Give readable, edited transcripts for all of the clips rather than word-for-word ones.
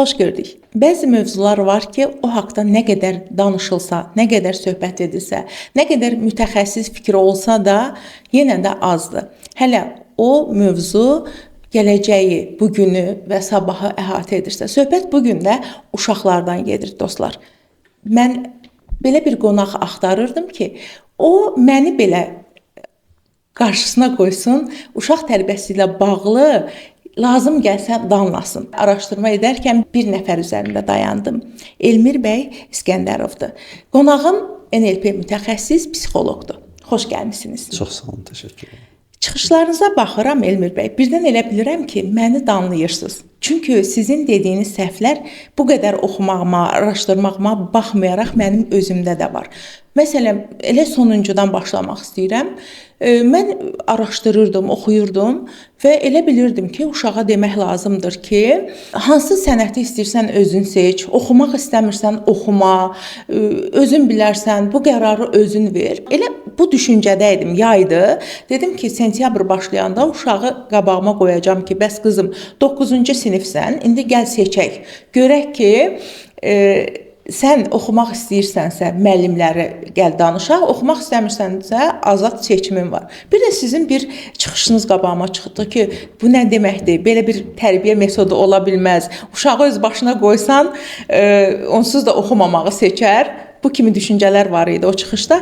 Xoş gördük. Bəzi mövzular var ki, o haqqda nə qədər danışılsa, nə qədər söhbət edilsə, nə qədər mütəxəssis fikri olsa da, yenə də azdır. Hələ o mövzu gələcəyi, bugünü və sabahı əhatə edirsə, söhbət bu gün də uşaqlardan gedir, dostlar. Mən belə bir qonaq axtarırdım ki, o məni belə qarşısına qoysun, uşaq tərbiyəsi ilə bağlı lazım gəlsə danlasın. Araşdırma edərkən bir nəfər üzərində dayandım. Elmir bəy İskəndərovdur. Qonağım NLP mütəxəssis psixoloqdur. Xoş gəlmisiniz. Çox sağ olun, təşəkkür edirəm. Çıxışlarınıza baxıram Elmir bəy. Birdən elə bilirəm ki, məni danlayırsınız. Çünki sizin dediyiniz səhvlər bu qədər oxumağıma, araşdırmağıma baxmayaraq mənim özümdə də var. Məsələn, elə sonuncudan başlamaq istəyirəm. Mən araşdırırdım, oxuyurdum və elə bilirdim ki, uşağa demək lazımdır ki, hansı sənəti istəyirsən özün seç, oxumaq istəmirsən oxuma, özün bilərsən, bu qərarı özün ver. Elə bu düşüncədə idim, yaydı. Dedim ki, sentyabr başlayanda uşağı qabağıma qoyacağam ki, bəs qızım 9-cu sinifsən, indi gəl seçək. Görək ki, sən oxumaq istəyirsənsə, müəllimləri gəl danışaq, oxumaq istəmirsənsə, azad seçimin var. Bir də sizin bir çıxışınız qabağıma çıxdı ki, bu nə deməkdir? Belə bir tərbiyə metodu ola bilməz. Uşağı öz başına qoysan, onsuz da oxumamağı seçər. Bu kimi düşüncələr var idi o çıxışda.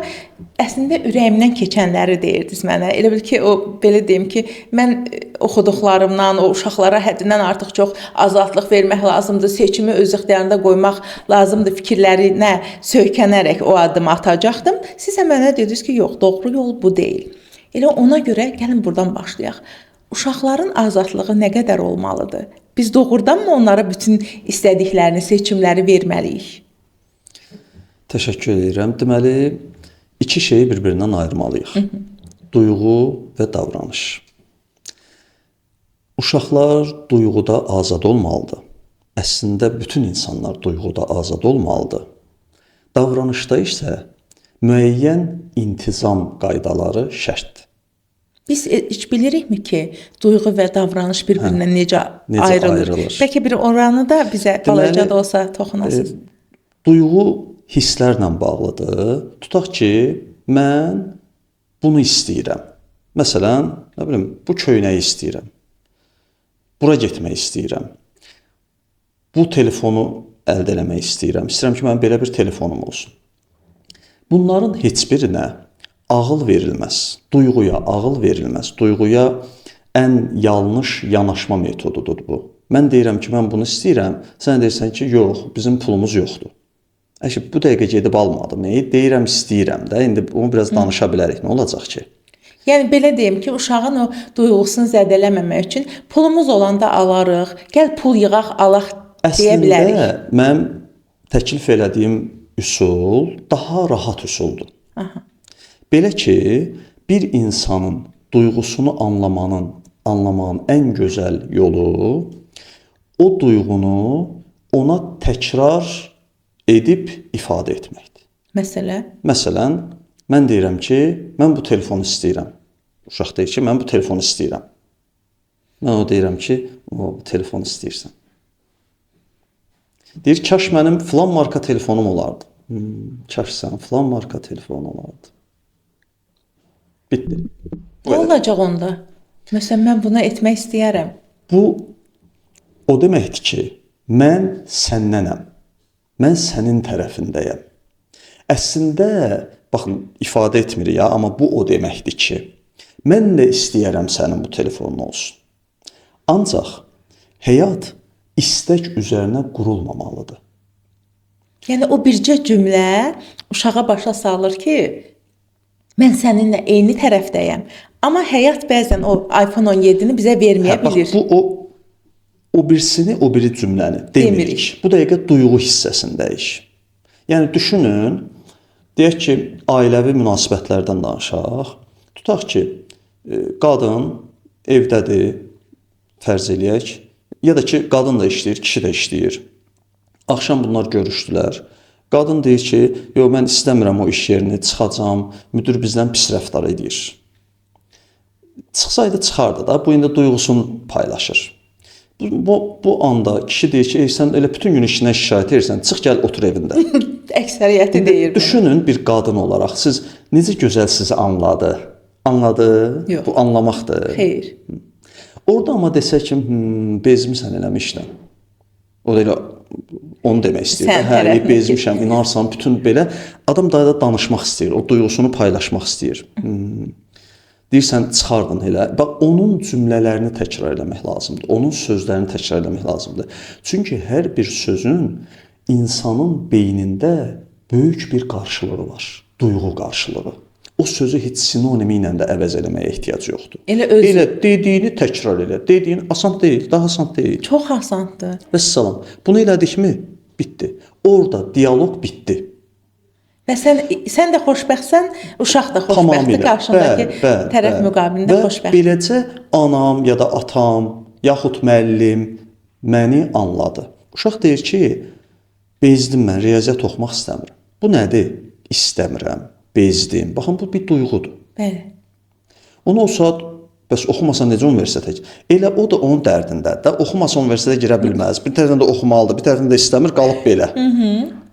Əslində ürəyimdən keçənləri deyirdiniz mənə. Elə bil ki, o belə deyim ki, mən oxuduqlarımdan, o uşaqlara həddindən artıq çox azadlıq vermək lazımdır, seçimi öz ixtiyarında qoymaq lazımdır fikirlərinə söykənərək o addımı atacaqdım. Siz mənə dediniz ki, yox, doğru yol bu deyil. Elə ona görə gəlin buradan başlayaq. Uşaqların azadlığı nə qədər olmalıdır? Biz doğrudanmı onlara bütün istədiklərini, seçimləri verməliyik? Təşəkkür edirəm. Deməli, iki şeyi bir-birindən ayırmalıyıq. Duyğu və davranış. Uşaqlar duyğuda azad olmalıdır. Əslində, bütün insanlar duyğuda azad olmalıdır. Davranışda isə müəyyən intizam qaydaları şərtdir. Biz heç bilirikmi ki, duyğu və davranış bir-birindən necə ayrılır? Bəlkə bir oranı da bizə balaca da olsa toxunasınız. Duyğu hisslərlə bağlıdır. Tutaq ki, mən bunu istəyirəm. Məsələn, nə bilim, bu köynəyi istəyirəm. Bura getmək istəyirəm. Bu telefonu əldə eləmək istəyirəm. İstəyirəm ki, mənim belə bir telefonum olsun. Bunların heç birinə ağıl verilməz. Duyğuya ağıl verilməz. Duyğuya ən yanlış yanaşma metodudur bu. Mən deyirəm ki, mən bunu istəyirəm. Sən deyirsən ki, yox, bizim pulumuz yoxdur. Bu dəqiqə gedib almadım. Deyirəm, istəyirəm də. İndi onu biraz danışa bilərik. Nə olacaq ki? Yəni, belə deyim ki, uşağın o duyğusunu zədələməmək üçün pulumuz olanda alarıq, gəl pul yığaq, alaq deyə bilərik. Əslində, mənim təklif elədiyim üsul daha rahat üsuldur. Belə ki, bir insanın duyğusunu anlamağın ən gözəl yolu o duyğunu ona təkrar edib ifadə etməkdir. Məsələn, mən deyirəm ki, mən bu telefonu istəyirəm. Uşaq deyir ki, mən bu telefonu istəyirəm. Mən o deyirəm ki, o telefonu istəyirsən. Deyir, kaş mənim filan marka telefonum olardı. Kaş sənin filan marka telefonun olardı. Bitdi. Nə olacaq onda? Məsələn, mən bunu etmək istəyərəm. Bu, o deməkdir ki, mən sənnənəm. Mən sənin tərəfindəyəm. Əslində, baxın, ifadə etmir ya, amma bu o deməkdir ki, mən də istəyərəm sənin bu telefonun olsun. Ancaq həyat istək üzərinə qurulmamalıdır. Yəni, o bircə cümlə uşağa başa salır ki, mən səninlə eyni tərəfdəyəm. Amma həyat bəzən o iPhone 17-ni bizə verməyə bilir. Bax, bu o birisini, o biri cümləni demirik. Bu dəqiqə duyğu hissəsindəyik. Yəni, düşünün, deyək ki, ailəvi münasibətlərdən danışaq. Tutaq ki, qadın evdədir, fərz eləyək, ya da ki, qadın da işləyir, kişi də işləyir. Axşam bunlar görüşdülər. Qadın deyir ki, yox, mən istəmirəm o iş yerini, çıxacam, müdür bizdən pis rəftar edir. Çıxsaydı, çıxardı da, bu indi duyğusunu paylaşır. Bu anda kişi deyir ki, sən elə bütün gün işindən şikayət edirsən, çıx gəl otur evində. Əksəriyyəti deyir. Düşünün bir qadın olaraq siz necə gözəl sizi anladı. Anladı? Yox. Bu anlamaqdır. Xeyr. Orada amma desək ki, bezmisən eləmişdən. O da elə onu demək istəyir. Sən Hə, tərəfini bezmişəm, inarsan bütün belə adam da danışmaq istəyir, o duyğusunu paylaşmaq istəyir. Deyirsən çıxardın elə. Bax onun cümlələrini təkrar eləmək lazımdır. Onun sözlərini təkrar eləmək lazımdır. Çünki hər bir sözün insanın beynində böyük bir qarşılığı var. Duyğu qarşılığı. O sözü heç sinonimi ilə də əvəz eləməyə ehtiyac yoxdur. Elə dediyini təkrar elə. Dediyin asan deyil, daha asan deyil. Çox asandır. Vəssalam. Bunu elədikmi? Bitdi. Orada dialoq bitdi. Və sən də xoşbəxtsən, uşaq da xoşbəxtdir, qarşındakı tərəf müqabilində xoşbəxt. Və beləcə anam ya da atam, yaxud müəllim məni anladı. Uşaq deyir ki, bezdim mən, riyaziyyat oxumaq istəmirəm. Bu nədir? İstəmirəm, bezdim. Baxın, bu bir duyğudur. Bəli. Onu o saat, bəs oxumasa necə universitetə? Elə o da onun dərdindədir də. Oxumasa universitetə girə bilməz. Bir tərəfdən də oxumalıdır, bir tərəfdən də istəmir, qalıb belə.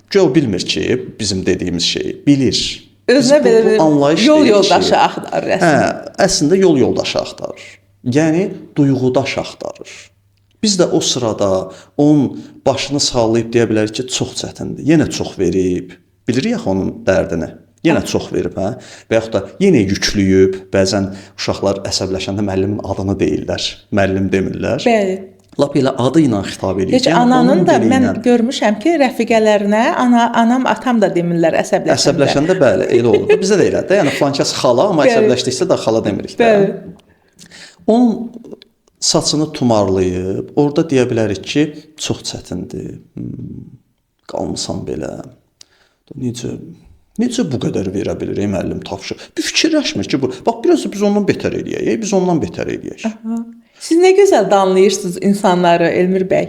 Güya o bilmir ki, bizim dediyimiz şeyi bilir. Özünə belə yol yoldaşı axtarır əslində. Hə, əslində yol yoldaşı axtarır. Yəni duyğudaş axtarır. Biz də o sırada onun başını sallayıb deyə bilərik ki, çox çətindir. Yenə çox verib. Bilirik axı onun dərdini. Yenə çox verib, hə? Və yaxud da yenə yüklüyüb. Bəzən uşaqlar əsəbləşəndə müəllimin adını deyirlər. Müəllim demirlər. Bəli. Lap elə adı ilə xitab edir. Heç ananın da mən görmüşəm ki, rəfiqələrinə anam, atam da demirlər əsəbləşəndə. Əsəbləşəndə bəli, elə olur. Bizdə də elədir. Yəni filankəs xala, amma əsəbləşdiksə də xala demirik də. Onun saçını tumarlayıb, orada deyə bilərik ki, çox çətindir. Qalmısan belə. Necə bu qədər verə bilir müəllim tapşır? Bir fikirləşmir ki, bu. Bax biraz biz ondan betər eləyək, biz ondan betər eləyək. Siz nə gözəl danlayırsınız insanları, Elmir bəy.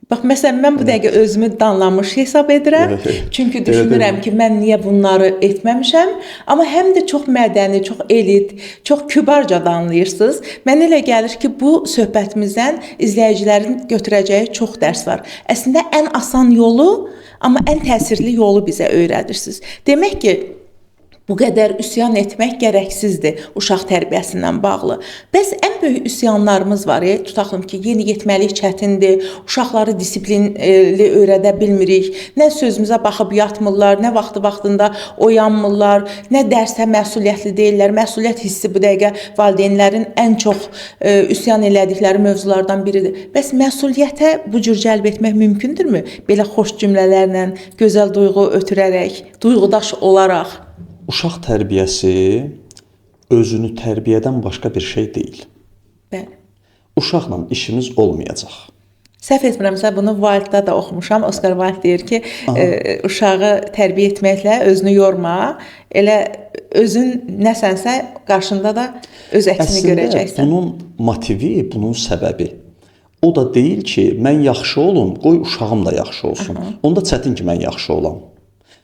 Bax, məsələn, mən bu dəqiqə özümü danlamış hesab edirəm. Çünki düşünürəm ki, mən niyə bunları etməmişəm. Amma həm də çox mədəni, çox elit, çox kübarca danlayırsınız. Mənə elə gəlir ki, bu söhbətimizdən izləyicilərin götürəcəyi çox dərs var. Əslində, ən asan yolu, amma ən təsirli yolu bizə öyrədirsiniz. Demək ki, bu qədər üsyan etmək gərəksizdir uşaq tərbiyəsindən bağlı. Bəs ən böyük üsyanlarımız var. Tutaqım ki, yeniyetməlik çətindir, uşaqları disiplinli öyrədə bilmirik, nə sözümüzə baxıb yatmırlar, nə vaxtında oyanmırlar, nə dərsə məsuliyyətli deyirlər. Məsuliyyət hissi bu dəqiqə valideynlərin ən çox üsyan elədikləri mövzulardan biridir. Bəs məsuliyyətə bu cür cəlb etmək mümkündürmü? Belə xoş cümlələrlə, gözəl duyğu ötürərək, duyğudaş olaraq. Uşaq tərbiyəsi özünü tərbiyədən başqa bir şey deyil. Bəli. Uşaqla işimiz olmayacaq. Səhv etmirəmsə, bunu Wilde-da da oxumuşam. Oscar Wilde deyir ki, uşağı tərbiyə etməklə özünü yorma, elə özün nəsənsə qarşında da öz əksini görəcəksən. Əslində bunun motivi, bunun səbəbi o da deyil ki, mən yaxşı olum, qoy uşağım da yaxşı olsun. Onda çətin ki, mən yaxşı olam.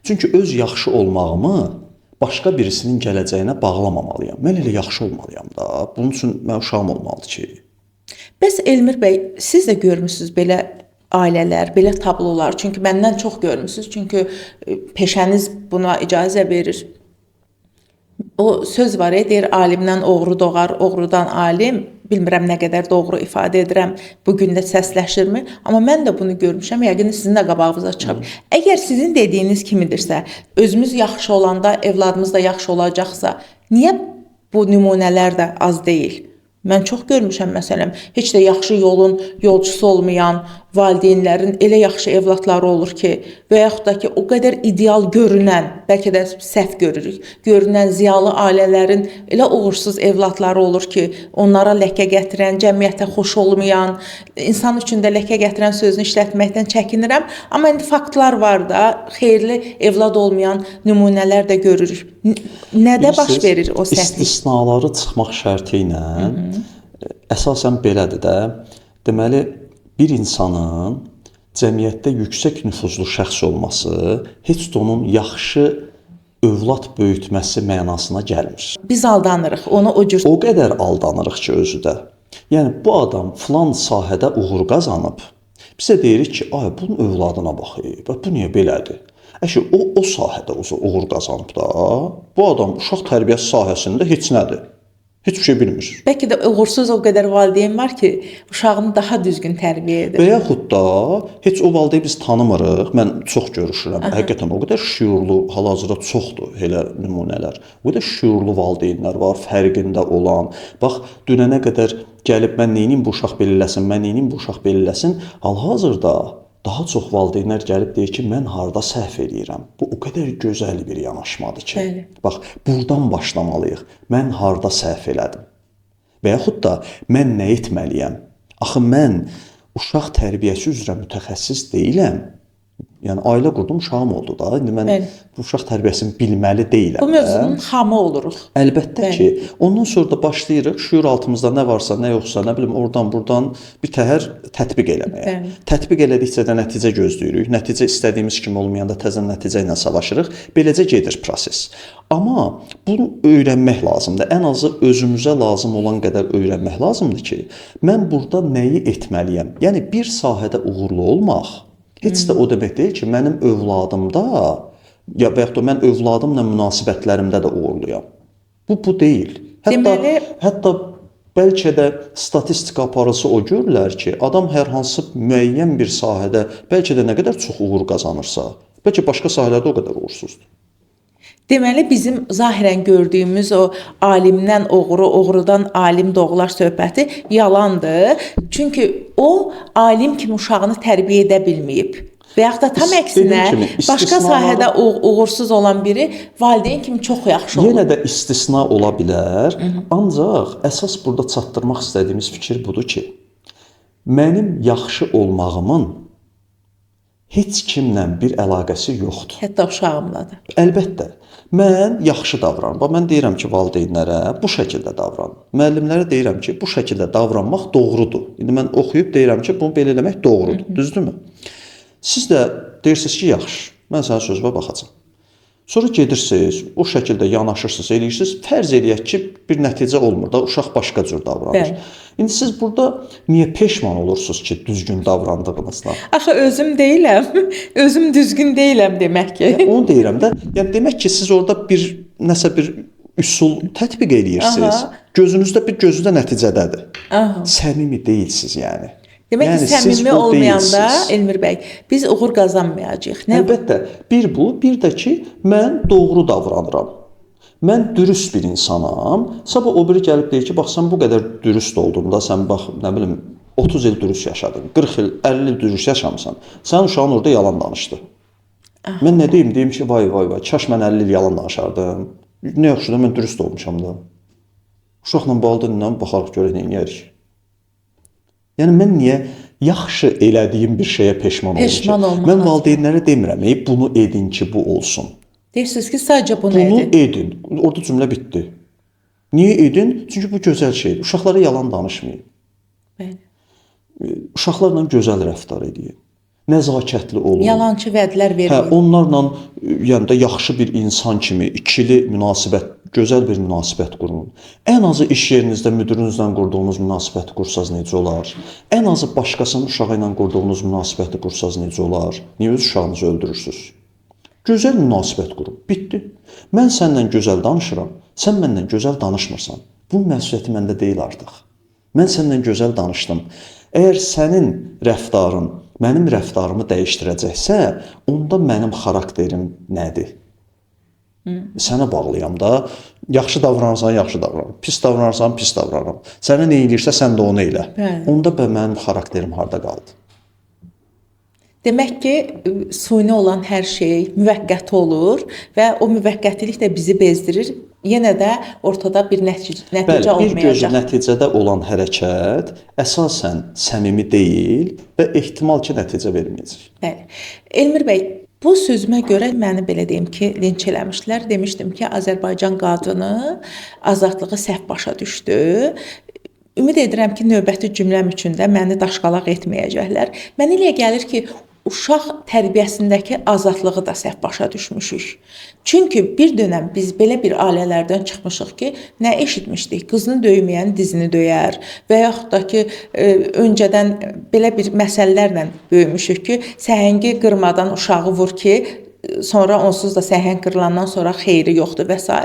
Çünki öz yaxşı olmağımı başqa birisinin gələcəyinə bağlamamalıyam. Mən elə yaxşı olmalıyam da. Bunun üçün mən uşağım olmalıdır ki. Bəs Elmir bəy, siz də görmüsünüz belə ailələr, belə tablolar. Çünki məndən çox görmüsünüz. Çünki peşəniz buna icazə verir. O söz var, deyir, alimdən oğru doğar, oğrudan alim. Bilmirəm nə qədər doğru ifadə edirəm, bu gün də səsləşirmi? Amma mən də bunu görmüşəm, yəqin sizin də qabağınıza çıxıb. Əgər sizin dediyiniz kimidirsə, özümüz yaxşı olanda evladımız da yaxşı olacaqsa, niyə bu nümunələr də az deyil? Mən çox görmüşəm, məsələn, heç də yaxşı yolun yolçusu olmayan valideynlərin elə yaxşı evladları olur ki, və yaxud da ki, o qədər ideal görünən, bəlkə də səhv görürük, görünən ziyalı ailələrin elə uğursuz evladları olur ki, onlara ləkə gətirən, cəmiyyətə xoş olmayan, insan üçün də ləkə gətirən sözünü işlətməkdən çəkinirəm. Amma indi faktlar var da, xeyirli evlad olmayan nümunələr də görürük. Nədə baş verir o səhvlik? İstisnaları çıxmaq şərti ilə əsasən belədir də. Deməli, bir insanın cəmiyyətdə yüksək nüfuzlu şəxs olması heç də onun yaxşı övlad böyütməsi mənasına gəlmir. Biz aldanırıq, onu o cür. O qədər aldanırıq ki, özü də. Yəni bu adam filan sahədə uğur qazanıb. Bizə deyirik ki, ay bunun övladına bax, bax bu niyə belədir? Əşi o sahədə uğur qazanıb da, bu adam uşaq tərbiyəsi sahəsində heç nədir. Heç bir şey bilmir. Bəlkə də uğursuz o qədər valideyn var ki, uşağını daha düzgün tərbiyə edir. Və yaxud da heç o valideyni biz tanımırıq. Mən çox görüşürəm. Həqiqətən o qədər şüurlu, hal-hazırda çoxdur elə nümunələr. O qədər şüurlu valideynlər var, fərqində olan. Bax, dünənə qədər gəlib mən neyinim bu uşaq belə eləsin, mən neyinim bu uşaq belə eləsin. Hal-hazırda daha çox valideynlər gəlib deyir ki, mən harda səhv edirəm. Bu o qədər gözəl bir yanaşmadır ki. Bəli. Bax, buradan başlamalıyıq. Mən harda səhv elədim? Və yaxud da mən nə etməliyəm? Axı mən uşaq tərbiyəsi üzrə mütəxəssis deyiləm. Yəni ailə qurdum, uşağım oldu da. İndi mən bu uşaq tərbiyəsini bilməli deyiləm. Bu mövzunun xamı oluruq. Əlbəttə ki, ondan sonra da başlayırıq şüur altımızda nə varsa, nə yoxsa, nə bilim oradan-buradan bir təhər tətbiq eləməyə. Tətbiq elədikcə də nəticə gözləyirik. Nəticə istədiyimiz kimi olmayanda təzə nəticə ilə savaşırıq. Beləcə gedir proses. Amma bunu öyrənmək lazımdır. Ən azı özümüzə lazım olan qədər öyrənmək lazımdır ki, mən burada nəyi etməliyəm? Yəni bir sahədə uğurlu olmaq heç də o demək deyil ki, mənim övladımda ya və yaxud da mən övladımla münasibətlərimdə də uğurluyam. Bu deyil. Hətta bəlkə də statistika aparıcısı o görürlər ki, adam hər hansı müəyyən bir sahədə bəlkə də nə qədər çox uğur qazanırsa, bəlkə başqa sahələrdə o qədər uğursuzdur. Deməli bizim zahirən gördüyümüz o alimdən oğru, oğrudan alim doğular söhbəti yalandır. Çünki o alim kimi uşağını tərbiyə edə bilməyib. Və yaxud da tam əksinə başqa sahədə uğursuz olan biri valideyn kimi çox yaxşı olur. Yenə də istisna ola bilər. Ancaq əsas burada çatdırmaq istədiyimiz fikir budur ki, mənim yaxşı olmağımın heç kimlə bir əlaqəsi yoxdur. Hətta uşağımla da. Əlbəttə. Mən yaxşı davranıram. Mən deyirəm ki, valideynlərə bu şəkildə davran. Müəllimlərə deyirəm ki, bu şəkildə davranmaq doğrudur. İndi mən oxuyub deyirəm ki, bunu belə eləmək doğrudur. Düzdürmü? Siz də deyirsiniz ki, yaxşı. Mən sənin sözünə baxacağam. Sonra gedirsiniz, o şəkildə yanaşırsınız, eləyirsiniz. Fərz eləyək ki, bir nəticə olmur da, uşaq başqa cür davranır. İndi siz burada niyə peşman olursunuz ki, düzgün davrandığınızdan? Axı özüm deyiləm, özüm düzgün deyiləm demək ki. Onu deyirəm də, yəni demək ki, siz orada nəsə bir üsul tətbiq eləyirsiniz. Gözünüzdə bir gözündə nəticədədir. Səmimi deyilsiniz yəni. Demək ki, səmimi olmayanda Elmir bəy, biz uğur qazanmayacağıq. Əlbəttə, bir bu, bir də ki, mən doğru davranıram. Mən dürüst bir insanam. Sabah o biri gəlib deyir ki, bax sən bu qədər dürüst oldun da, sən bax, nə bilim, 30 il dürüst yaşadın, 40 il, 50 il dürüst yaşamısan. Sən uşağın orada yalan danışdı. Mən nə deyim? Deyim ki, vay, kaş mən 50 il yalan danışardım. Nə yaxşı da mən dürüst olmuşam da. Uşaqla bağlı ilə baxarıq, görək nə edərik. Yəni mən niyə yaxşı elədiyim bir şeyə peşman olacağam? Mən valideynlərə demirəm, bunu edin ki, bu olsun. Deyirsiniz ki, sadəcə bunu edin. Bunu edin. Orada cümlə bitdi. Niyə edin? Çünki bu gözəl şeydir. Uşaqlara yalan danışmayın. Uşaqlarla gözəl rəftar edin. Nəzakətli olun. Yalançı vədlər verməyin. Onlarla yəni də yaxşı bir insan kimi ikili münasibət, gözəl bir münasibət qurun. Ən azı iş yerinizdə müdirinizlə qurduğunuz münasibəti qursaz necə olar? Ən azı başqasının uşağı ilə qurduğunuz münasibəti qursaz necə olar? Niyə öz uşağınızı öldürürsünüz? Gözəl münasibət qurun. Bitdi. Mən səninlə gözəl danışıram, sən məndən gözəl danışmırsan. Bu məsuliyyəti məndə deyil artıq. Mən səninlə gözəl danışdım. Əgər sənin rəftarın mənim rəftarımı dəyişdirəcəksə, onda mənim xarakterim nədir? Sənə bağlıyam da. Yaxşı davranırsan, yaxşı davranıram. Pis davranırsan, pis davranıram. Sənə nə edirsə, sən də onu elə. Onda mənim xarakterim harda qaldı? Demək ki, süni olan hər şey müvəqqəti olur və o müvəqqətilik də bizi bezdirir. Yenə də ortada bir nəticə olmayacaq. Bir gözü nəticədə olan hərəkət əsasən səmimi deyil və ehtimal ki, nəticə verməyəcək. Bəli. Elmir bəy, bu sözümə görə məni belə deyim ki, linç eləmişdilər. Demişdim ki, Azərbaycan qadını azadlığı səhv başa düşdü. Ümid edirəm ki, növbəti cümləm üçün də məni daşqalaq etməyəcəklər. Mənə elə gəlir ki, uşaq tərbiyəsindəki azadlığı da səhv başa düşmüşük. Çünki bir dönəm biz belə bir ailələrdən çıxmışıq ki, nə eşitmişdik? Qızını döyməyən dizini döyər və yaxud da ki, öncədən belə bir məsələlərlə böyümüşük ki, səhəngi qırmadan uşağı vur ki, sonra onsuz da səhəng qırılandan sonra xeyri yoxdur və s.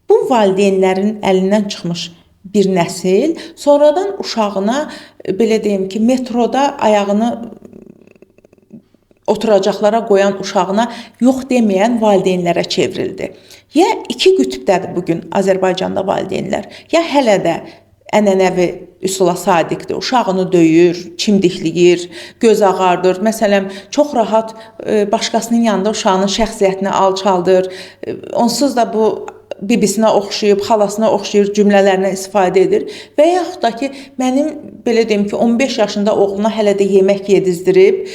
Bu valideynlərin əlindən çıxmış bir nəsil sonradan uşağına belə deyim ki, metroda ayağını oturacaqlara qoyan uşağına yox deməyən valideynlərə çevrildi. Ya iki qütbdədir bu gün Azərbaycanda valideynlər. Ya hələ də ənənəvi üsula sadiqdir. Uşağını döyür, çimdikləyir, göz ağardır. Məsələn, çox rahat başqasının yanında uşağının şəxsiyyətini alçaldır. Onsuz da bu bibisinə oxşayıb, xalasına oxşayır cümlələrindən istifadə edir. Və yaxud da ki, mənim belə deyim ki, 15 yaşında oğluna hələ də yemək yedizdirib,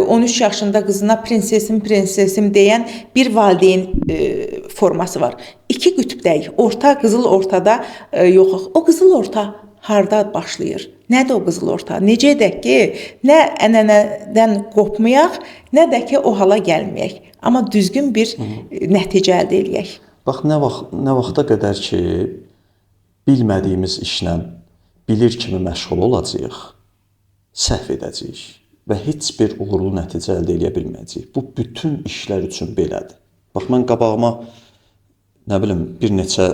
13 yaşında qızına prinsesim deyən bir valideyn forması var. İki qütbdəyik. Orta, qızıl ortada yoxuq. O qızıl orta harda başlayır? Nədir o qızıl orta? Necə edək ki, nə ənənədən qopmayaq, nə də ki, o hala gəlməyək. Amma düzgün bir nəticə əldə eləyək. Bax, nə vaxta qədər ki, bilmədiyimiz işlə bilir kimi məşğul olacağıq, səhv edəcəyik və heç bir uğurlu nəticə əldə edə bilməyəcəyik. Bu, bütün işlər üçün belədir. Bax, mən qabağıma, nə bilim, bir neçə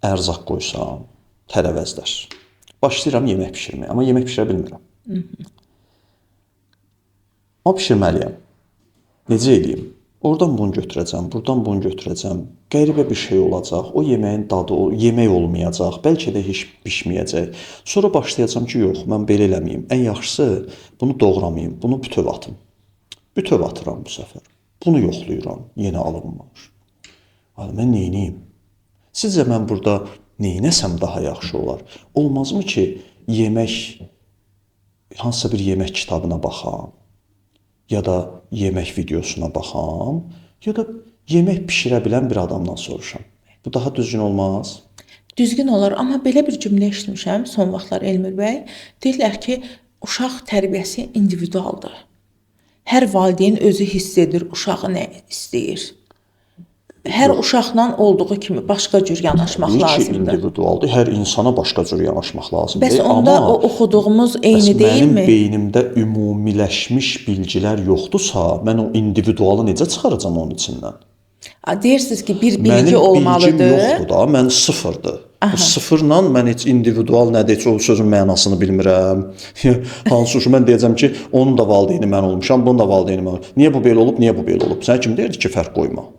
ərzaq qoysam, tərəvəzlər. Başlayıram yemək pişirməyə, amma yemək pişirə bilmirəm. Amma pişirməliyəm. Necə edeyim? Oradan bunu götürəcəm, buradan bunu götürəcəm. Qəribə bir şey olacaq. O yeməyin dadı, o yemək olmayacaq. Bəlkə də heç bişməyəcək. Sonra başlayacağam ki, yox, mən belə eləməyim. Ən yaxşısı bunu doğramayım, bunu bütöv atım. Bütöv atıram bu səfər. Bunu yoxlayıram, yenə alınmır. Mən neyniyim? Sizcə mən burada neynəsəm daha yaxşı olar? Olmazmı ki, hansısa bir yemək kitabına baxam? Ya da yemək videosuna baxam, ya da yemək pişirə bilən bir adamdan soruşam. Bu daha düzgün olmaz? Düzgün olar, amma belə bir cümlə eşitmişəm son vaxtlar Elmir bəy. Deyirlər ki, uşaq tərbiyəsi individualdır. Hər valideyn özü hiss edir uşağı nə istəyir. Hər uşaqla olduğu kimi başqa cür yanaşmaq lazımdır. Ki, individualdır. Hər insana başqa cür yanaşmaq lazımdır. Bəs onda o oxuduğumuz eyni deyilmi? Mənim beynimdə ümumiləşmiş bilgilər yoxdursa, mən o individualı necə çıxaracam onun içindən? Deyirsiniz ki, bir bilgi olmalıdır. Mənim bilgim yoxdur da, mən sıfırdır. Bu sıfırla mən heç individual nədir, heç o sözün mənasını bilmirəm. Hansı uşaq, mən deyəcəm ki, onun da valideyni mən olmuşam, bunun da valideyni mən olmuşam. Niyə bu belə olub, niyə bu belə olub? Sən kim deyirdi ki, fərq qoyma?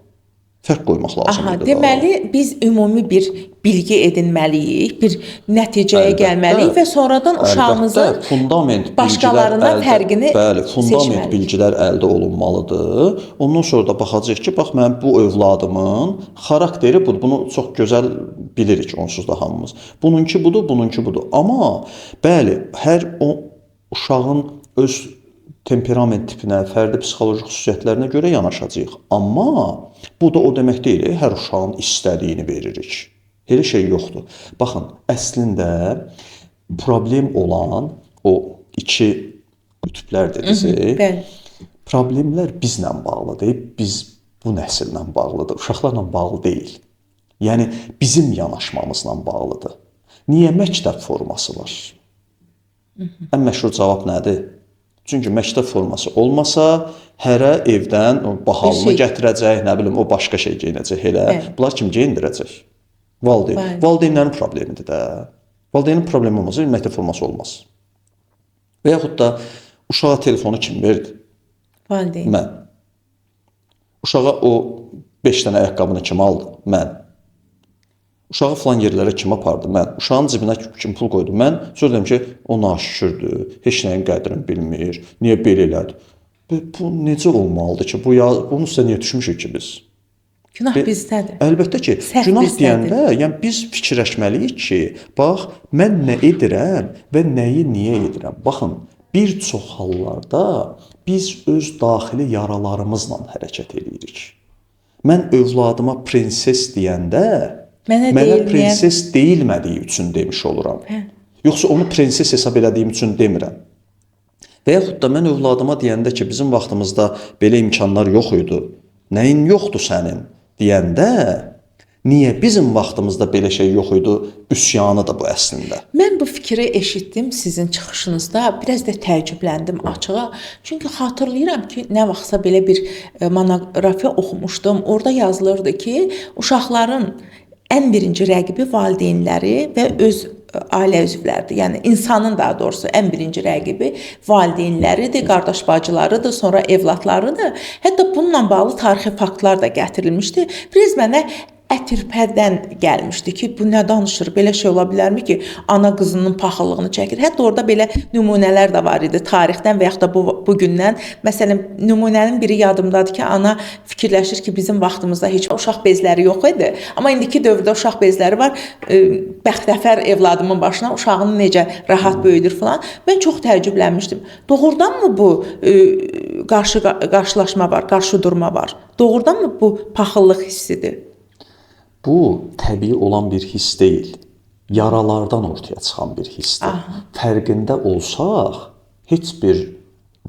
Fərq qoymaq lazımdır. Deməli, biz ümumi bir bilgi edinməliyik, bir nəticəyə gəlməliyik və sonradan uşağımızın başqalarına fərqini seçməliyik. Fundament bilgilər əldə olunmalıdır. Ondan sonra da baxacağıq ki, bax, mən bu övladımın xarakteri budur. Bunu çox gözəl bilirik onsuz da hamımız. Bununki budur, bununki budur. Amma, bəli, hər o uşağın öz temperament tipinə, fərdi psixoloji xüsusiyyətlərinə görə yanaşacağıq. Amma bu da o demək deyil, hər uşağın istədiyini veririk. Elə şey yoxdur. Baxın, əslində problem olan o iki qütblər dediniz. Problemlər bizlə bağlıdır. Biz bu nəsillə bağlıdır. Uşaqlarla bağlı deyil. Yəni bizim yanaşmamızla bağlıdır. Niyə məktəb forması var? Ən məşhur cavab nədir? Çünki məktəb forması olmasa, hərə evdən bahalını gətirəcək, nə bilim, o başqa şey geyinəcək, elə. Bunlar kim geyindirəcək? Valideyn. Valideynlərin problemidir də. Valideynin problemi olmasa, məktəb forması olmaz. Və yaxud da uşağa telefonu kim verdi? Valideyn. Mən. Uşağa o 5 dənə ayaqqabını kim aldı? Mən. Uşağı filan yerlərə kim apardı? Mən. Uşağın cibinə kim pul qoydu? Mən. Sonra deyim ki, o naşükürdür, heç nəyin qədrini bilmir, niyə belə elədi? Bu necə olmalıdır ki, bunun üstə niyə düşmüşük ki biz? Günah bizdədir. Əlbəttə ki, günah deyəndə, yəni biz fikirləşməliyik ki, bax, mən nə edirəm və nəyi niyə edirəm? Baxın, bir çox hallarda biz öz daxili yaralarımızla hərəkət edirik. Mən övladıma prinses deyəndə, mənə prinses deyilmədiyi üçün demiş oluram. Yoxsa onu prinses hesab elədiyim üçün demirəm. Və yaxud da mən övladıma deyəndə ki, bizim vaxtımızda belə imkanlar yox idi. Nəyin yoxdur sənin deyəndə, niyə bizim vaxtımızda belə şey yox idi? Üsyanı da bu əslində. Mən bu fikri eşitdim sizin çıxışınızda. Biraz da təəccübləndim açığa. Çünki xatırlayıram ki, nə vaxtsa belə bir monoqrafiya oxumuşdum. Orada yazılırdı ki, uşaqların ən birinci rəqibi valideynləri və öz ailə üzvləridir. Yəni insanın daha doğrusu ən birinci rəqibi valideynləridir, qardaş-bacılarıdır, sonra evladlarıdır. Hətta bununla bağlı tarixi faktlar da gətirilmişdi. Biraz mənə ətirpədən gəlmişdi ki, bu nə danışır? Belə şey ola bilərmi ki, ana qızının paxıllığını çəkir? Hətta orada belə nümunələr də var idi tarixdən və yaxud da bu gündən. Məsələn, nümunənin biri yadımdadır ki, ana fikirləşir ki, bizim vaxtımızda heç uşaq bezləri yox idi. Amma indiki dövrdə uşaq bezləri var. Bəxtəvər evladımın başına uşağını necə rahat böyüdür falan. Mən çox təəccüblənmişdim. Doğrudanmı bu qarşılaşma var, qarşı durma var? Doğrudanmı bu paxıllıq hissidir? Bu təbii olan bir his deyil. Yaralardan ortaya çıxan bir hissdir. Fərqində olsaq, heç bir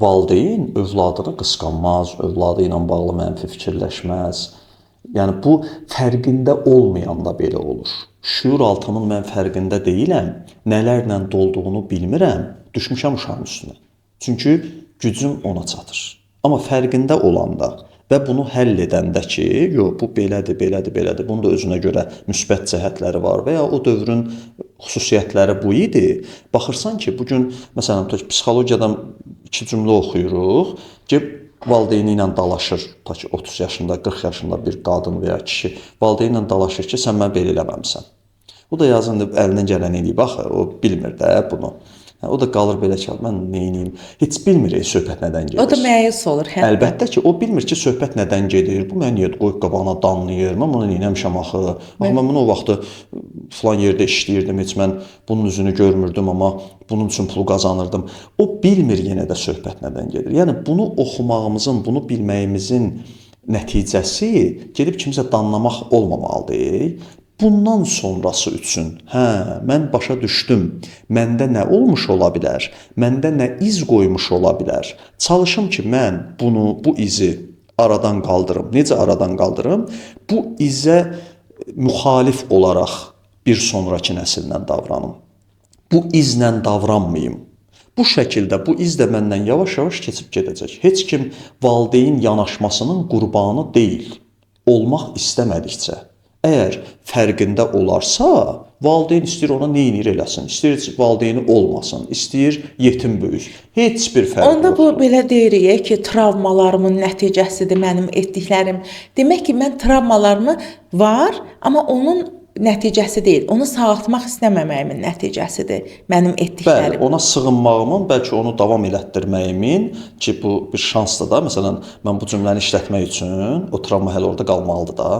valideyn övladını qısqanmaz, övladı ilə bağlı mənfi fikirləşməz. Yəni bu fərqində olmayanda belə olur. Şuur altımın mən fərqində deyiləm, nələrlə dolduğunu bilmirəm, düşmüşəm uşağın üstünə. Çünki gücüm ona çatır. Amma fərqində olanda və bunu həll edəndə ki, yox, bu belədir, belədir, belədir. Bunun da özünə görə müsbət cəhətləri var və ya o dövrün xüsusiyyətləri bu idi. Baxırsan ki, bu gün məsələn psixologiyadan 2 cümlə oxuyuruq ki, valideyni ilə dalaşır, ta ki 30 yaşında, 40 yaşında bir qadın və ya kişi valideyni ilə dalaşır ki, sən mənə belə eləməmisən. O da yazın əlindən gələni eləyib, baxı, o bilmir də bunu. O da qalır belə ki, mən neyniyim? Heç bilmir söhbət nədən gedir. O da məyus olur hətta. Əlbəttə ki, o bilmir ki, söhbət nədən gedir. Bu məni niyə qoyub qabağına danlayır? Mən bunu neynəmişəm axı? Axı mən bunu o vaxtı filan yerdə işləyirdim, heç mən bunun üzünü görmürdüm, amma bunun üçün pul qazanırdım. O bilmir yenə də söhbət nədən gedir. Yəni bunu oxumağımızın, bunu bilməyimizin nəticəsi gedib kimsə danlamaq olmamalıdır. Bundan sonrası üçün, mən başa düşdüm, məndə nə olmuş ola bilər, məndə nə iz qoymuş ola bilər. Çalışım ki, mən bu izi aradan qaldırım. Necə aradan qaldırım? Bu izə müxalif olaraq bir sonraki nəsillə davranım. Bu izlə davranmayım. Bu şəkildə bu iz də məndən yavaş-yavaş keçib gedəcək. Heç kim valideyn yanaşmasının qurbanı deyil, olmaq istəmədikcə. Əgər fərqində olarsa, valideyn istəyir ona nə edir eləsin, istəyir valideyni olmasın, istəyir yetim böyük. Heç bir fərq yoxdur. Onda bu belə deyirik ki, travmalarımın nəticəsidir mənim etdiklərim. Demək ki, mən travmalarımı var, amma onun nəticəsi deyil. Onu sağaltmaq istəməməyimin nəticəsidir mənim etdiklərim. Bəli, ona sığınmağımın, bəlkə onu davam elətdirməyimin ki, bu bir şansdır da. Məsələn, mən bu cümləni işlətmək üçün o travma hələ orada qalmalıdır da.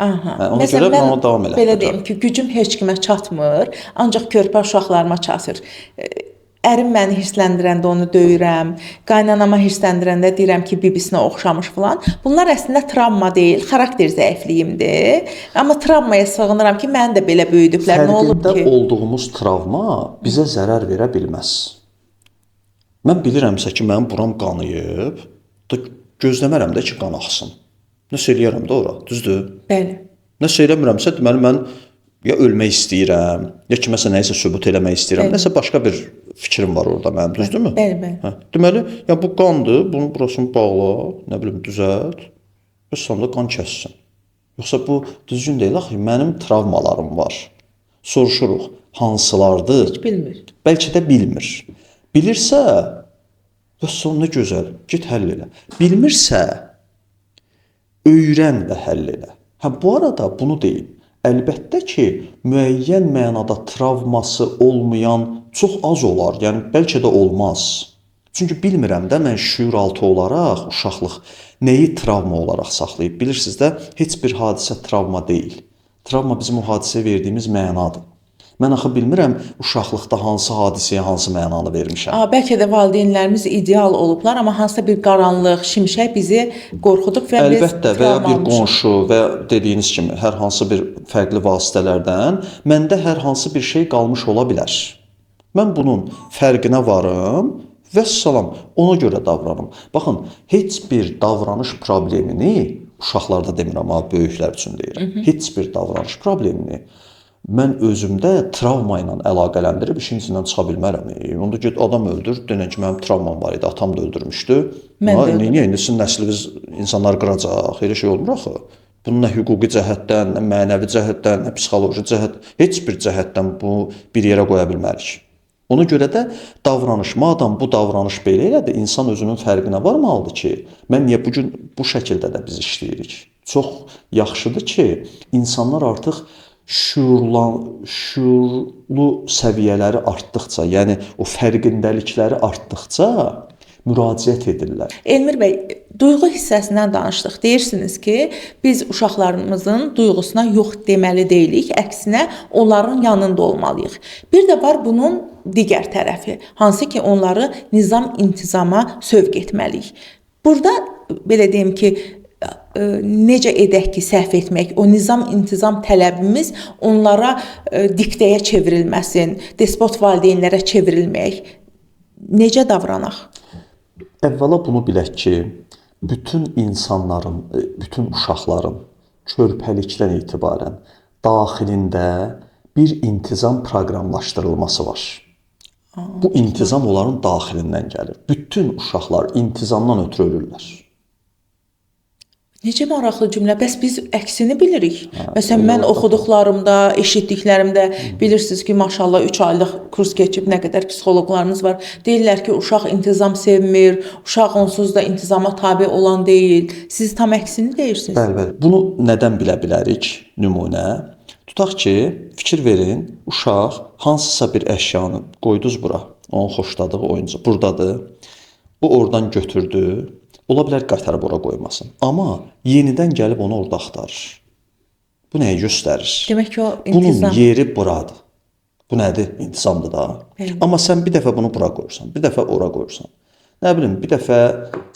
Ona görə mən onu davam elətdirəcəm. Belə deyim ki, gücüm heç kimə çatmır, ancaq körpə uşaqlarıma çatır. Ərim məni hirsləndirəndə onu döyürəm, qaynanama hirsləndirəndə deyirəm ki, bibisinə oxşamış falan. Bunlar əslində travma deyil, xarakter zəifliyimdir. Amma travmaya sığınıram ki, məni də belə böyüdüblər. Nə olub ki? Fərqində olduğumuz travma bizə zərər verə bilməz. Mən bilirəmsə ki, mənim buram qanıyıb, gözləmərəm də ki, qan axsın. Nəsə eləyərəm də ora, düzdür? Bəli. Nəsə eləmirəmsə, deməli mən ya ölmək istəyirəm, ya kiməsə nəyisə sübut eləmək istəyirəm, nəsə başqa bir fikrim var orada mənim, düzdürmü? Bəli, bəli. Deməli, ya bu qandır, bunun burasını bağla, nə bilim, düzəlt, və sonunda qan kəssin. Yoxsa bu düzgün deyil, axı, mənim travmalarım var. Soruşuruq, hansılardır? Heç bilmir. Bəlkə də bilmir. Bilirsə, və sonunda gözəl, get həll elə. Bilmirsə, öyrən və həll elə. Bu arada bunu deyim. Əlbəttə ki, müəyyən mənada travması olmayan çox az olar. Yəni, bəlkə də olmaz. Çünki bilmirəm də mən şüuraltı olaraq, uşaqlıq nəyi travma olaraq saxlayıb. Bilirsiniz də, heç bir hadisə travma deyil. Travma bizim o hadisəyə verdiyimiz mənadır. Mən axı bilmirəm uşaqlıqda hansı hadisəyə hansı mənanı vermişəm. Bəlkə də valideynlərimiz ideal olublar, amma hansısa bir qaranlıq, şimşək bizi qorxudub və biz əlbəttə və ya bir qonşu və ya dediyiniz kimi hər hansı bir fərqli vasitələrdən məndə hər hansı bir şey qalmış ola bilər. Mən bunun fərqinə varım Vəssalam, ona görə davranım. Baxın, heç bir davranış problemini uşaqlarda demirəm, amma böyüklər üçün deyirəm. Heç bir davranış problemini mən özümdə travma ilə əlaqələndirib işin içindən çıxa bilmərəm. Onda get adam öldür, denən ki, mənim travmam var idi, atam da öldürmüşdü. Niyə indi sizin nəsliniz insanlar qıracaq, elə şey olmur axı. Bunun nə hüquqi cəhətdən, nə mənəvi cəhətdən, nə psixoloji cəhət, heç bir cəhətdən bunu bir yerə qoya bilmərik. Ona görə də davranış, madam bu davranış belə elədir, insan özünün fərqinə varmalıdır ki, mən niyə bu gün bu şəkildə də biz işləyirik. Çox yaxşıdır ki, insanlar artıq şuurlu səviyyələri artdıqca, yəni o fərqindəlikləri artdıqca müraciət edirlər. Elmir bəy, duyğu hissəsindən danışdıq. Deyirsiniz ki, biz uşaqlarımızın duyğusuna yox deməli deyilik, əksinə onların yanında olmalıyıq. Bir də var bunun digər tərəfi, hansı ki, onları nizam-intizama sövq etməliyik. Burada belə deyim ki, necə edək ki, səhv etmək, o nizam-intizam tələbimiz onlara diktəyə çevrilməsin, despot valideynlərə çevrilmək. Necə davranaq? Əvvəla bunu bilək ki, bütün insanların, bütün uşaqların körpəlikdən etibarən daxilində bir intizam proqramlaşdırılması var. Bu intizam onların daxilindən gəlir. Bütün uşaqlar intizamdan ötürü ölürlər. Necə maraqlı cümlə. Bəs biz əksini bilirik. Məsələn, mən oxuduqlarımda, eşitdiklərimdə bilirsiniz ki, maşallah 3 aylıq kurs keçib nə qədər psixoloqlarımız var. Deyirlər ki, uşaq intizam sevmir, uşaq onsuz da intizama tabe olan deyil. Siz tam əksini deyirsiniz. Bəli. Bunu nədən bilə bilərik? Nümunə. Tutaq ki, fikir verin, uşaq hansısa bir əşyanı qoydunuz bura. Onun xoşladığı oyuncaq buradadır. O oradan götürdü. Ola bilər qaytarıb ora qoymasın. Amma yenidən gəlib onu orada axtarır. Bu nəyi göstərir? Demək ki, o intizam. Bunun yeri buradır. Bu nədir? İntizamdır da. Amma sən bir dəfə bunu bura qoyursan, bir dəfə ora qoyursan. Nə bilim, bir dəfə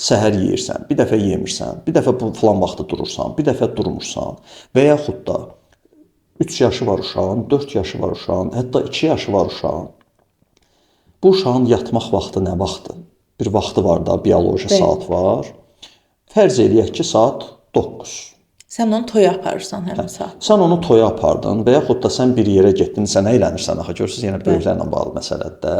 səhər yeyirsən, bir dəfə yemirsən, bir dəfə bu falan vaxtı durursan, bir dəfə durmursan və yaxud da 3 yaşı var uşağın, 4 yaşı var uşağın, hətta 2 yaşı var uşağın. Bu uşağın yatmaq vaxtı nə vaxtı? Bir vaxtı var da, bioloji saat var. Fərz eləyək ki, saat 9. Sən onu toya aparırsan həmin saat. Sən onu toya apardın və yaxud da sən bir yerə getdin, sən əylənirsən axı, görürsüz, yenə böyüklərlə bağlı məsələdir də.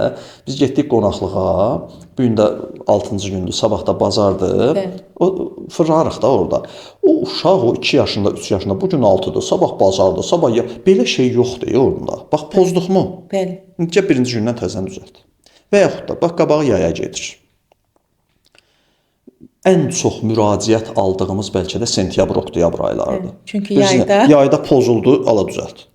Biz getdik qonaqlığa, bu gün də 6-cı gündür, sabah da bazardır. O fırlanırıq da orada. O uşaq o 2 yaşında, 3 yaşında, bu gün 6-dır, sabah bazardır, sabah belə şey yoxdur orada. Bax, pozduqmu? Bəli. Necə birinci gündən təzədən düzəlt. Və yaxud da bax qabağı yaya gedir. Ən çox müraciət aldığımız bəlkə də sentyabr-oktyabr aylarıdır. Çünki yayda pozuldu, ala düzəlt.